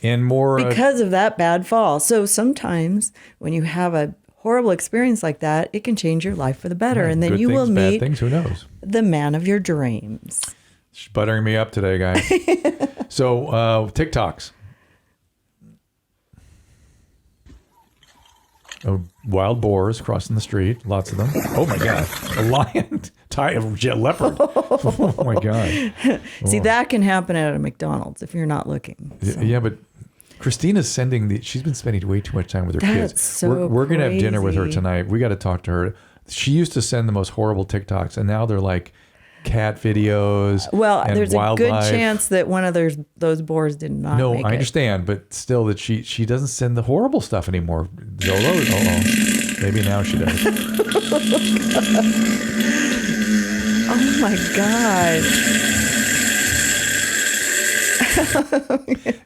And more... because of that bad fall. So sometimes when you have a horrible experience like that, it can change your life for the better. Right. And then Good you things, will bad meet things, who knows? The man of your dreams. She's buttering me up today, guys. So, TikToks. Wild boars crossing the street, lots of them. Oh my God, a lion, a leopard. Oh my God. See, that can happen at a McDonald's if you're not looking. So. Yeah, but Christina's she's been spending way too much time with her kids. So we're going to have dinner with her tonight. We got to talk to her. She used to send the most horrible TikToks, and now they're like cat videos. Well, and there's wildlife. a good chance that one of those boars did not. No, make I it. understand, but still, that she doesn't send the horrible stuff anymore. Zolo, maybe now she does. Oh my God.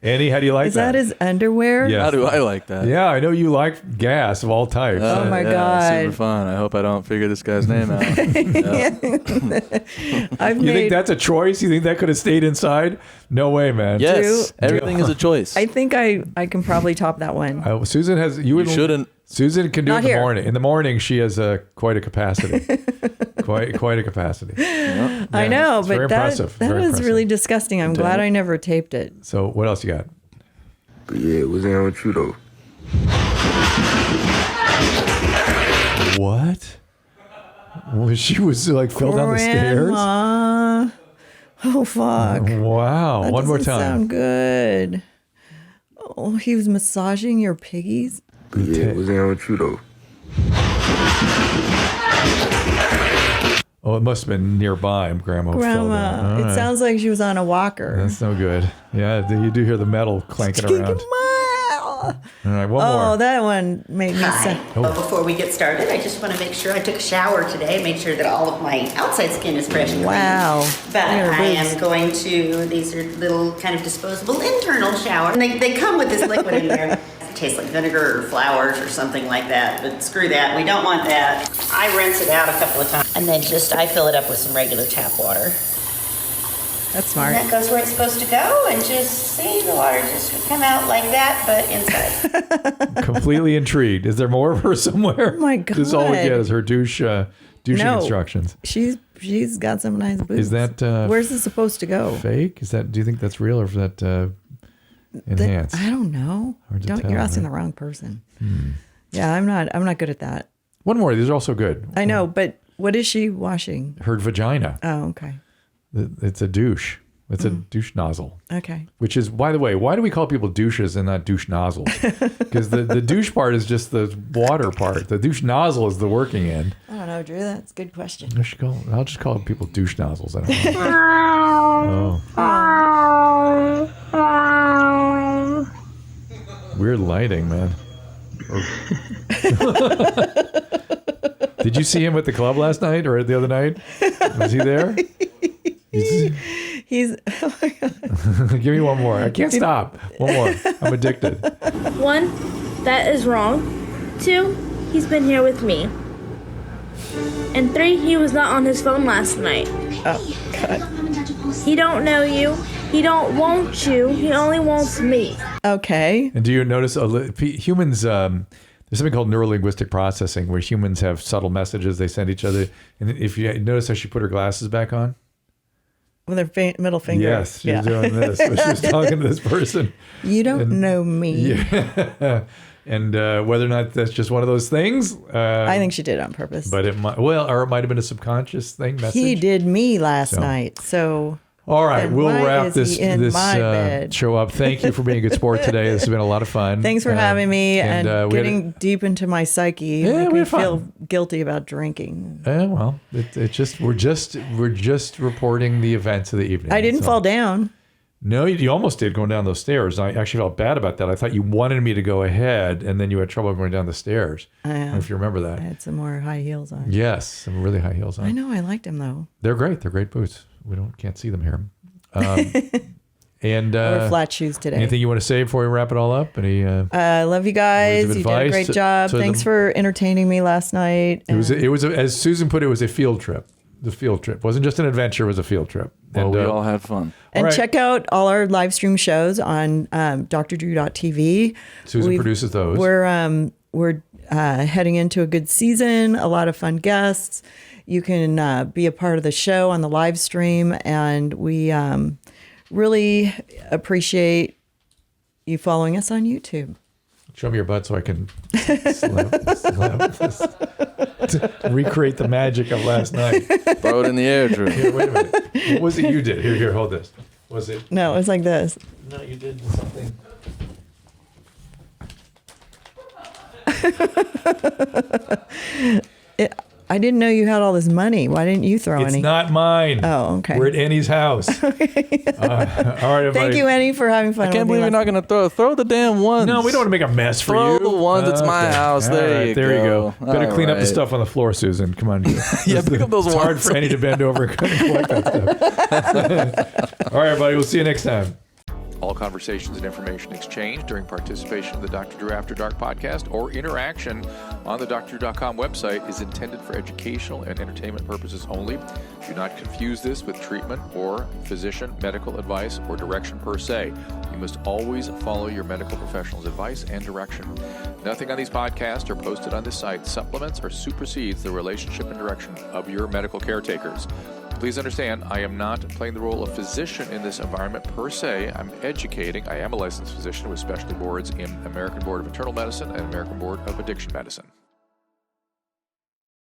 Annie, how do you like that? Is that his underwear? Yes. How do I like that? Yeah, I know you like gas of all types. Oh my yeah, God. Super fun. I hope I don't figure this guy's name out. You think that's a choice? You think that could have stayed inside? No way, man. Yes, everything is a choice. I think I can probably top that one. Susan has. You shouldn't. Susan can do Not it in the here. morning. In the morning, she has quite a capacity. quite a capacity. Yeah, I know, it's but very impressive. that Very was impressive. really disgusting. I'm glad I never taped it. So what else you got? But yeah, what's down with you though? What? Well, she was like fell down the stairs. Grandma. Oh fuck! Wow! That One more doesn't time. Sound good. Oh, he was massaging your piggies. But yeah, what's down with you though? Oh, it must have been nearby. Grandma. fell down. Grandma. All It right. sounds like she was on a walker. That's no good. Yeah, you do hear the metal clanking around. All right, one Oh, more. that one made me Hi. sad. Oh. Before we get started, I just want to make sure I took a shower today, make sure that all of my outside skin is fresh and Wow. clean. But Your I boobs. am going to, these are little kind of disposable internal shower. And they come with this liquid in there. It tastes like vinegar or flowers or something like that, but screw that, we don't want that. I rinse it out a couple of times and then I fill it up with some regular tap water. That's smart. And that goes where it's supposed to go, and just see the water just come out like that, but inside. Completely intrigued. Is there more of her somewhere? Oh my This is all we God. get is her douching instructions. She's got some nice boobs. Is that where's this supposed to go? fake? Is that? Do you think that's real or is that enhanced? I don't know. Hard to tell, You're asking right? the wrong person. Yeah, I'm not good at that. One more. These are also good. I know, but what is she washing? Her vagina. Oh, okay. It's a douche. It's a douche nozzle. Okay. Which is, by the way, why do we call people douches and not douche nozzles? Because the douche part is just the water part. The douche nozzle is the working end. I don't know, Drew. That's a good question. I'll just call people douche nozzles. I don't know. Oh. Weird lighting, man. Did you see him at the club last night or the other night? Was he there? He's oh my God. Give me one more. I can't stop. One more. I'm addicted. 1, that is wrong. 2, he's been here with me. And 3, he was not on his phone last night. Oh God. He don't know you. He don't want you. He only wants me. Okay. And do you notice humans? There's something called neurolinguistic processing, where humans have subtle messages they send each other. And if you notice how she put her glasses back on, With her middle finger. yes, she's doing this. So she was talking to this person. You don't know me. Yeah. And whether or not that's just one of those things, I think she did it on purpose. But it might, or it might have been a subconscious thing. Message. He did me last night, so. All right, then we'll why wrap is this he in my bed? show up. Thank you for being a good sport today. This has been a lot of fun. Thanks for having me and we had getting deep into my psyche. Yeah, Make we me had fun. feel guilty about drinking. Well, it just we're just reporting the events of the evening. I didn't So- fall down. No, you almost did going down those stairs. I actually felt bad about that. I thought you wanted me to go ahead, and then you had trouble going down the stairs. I don't know if you remember that. I had some more high heels on. Yes, some really high heels on. I know. I liked them though. They're great. They're great boots. We can't see them here. And I wore flat shoes today. Anything you want to say before we wrap it all up? Any? I love you guys. words of You did a advice great to- job. to Thanks them? for entertaining me last night. It was as Susan put it, was a field trip. The field trip wasn't just an adventure; it was a field trip. Well, And we all had fun. And all right. check out all our live stream shows on drdrew.tv. Susan produces those. We're heading into a good season. A lot of fun guests. You can be a part of the show on the live stream, and we really appreciate you following us on YouTube. Show me your butt so I can recreate the magic of last night. Throw it in the air, Drew. Here, wait a minute. What was it you did? Here, hold this. Was it? No, it was like this. No, you did something. I didn't know you had all this money. Why didn't you throw any? It's not mine. Oh, okay. We're at Annie's house. All right, everybody. Thank you, Annie, for having fun. I can't believe you're not going to throw the damn ones. No, we don't want to make a mess for throw you. Throw the ones. It's my house. There you go. Better clean up the stuff on the floor, Susan. Come on. Yeah, pick up those it's ones. hard for Annie to bend over and collect that stuff. All right, everybody. We'll see you next time. All conversations and information exchanged during participation in the Dr. Drew After Dark podcast or interaction on the drdrew.com website is intended for educational and entertainment purposes only. Do not confuse this with treatment or physician medical advice or direction per se. You must always follow your medical professional's advice and direction. Nothing on these podcasts or posted on this site supplements or supersedes the relationship and direction of your medical caretakers. Please understand, I am not playing the role of physician in this environment per se. I'm educating. I am a licensed physician with specialty boards in American Board of Internal Medicine and American Board of Addiction Medicine.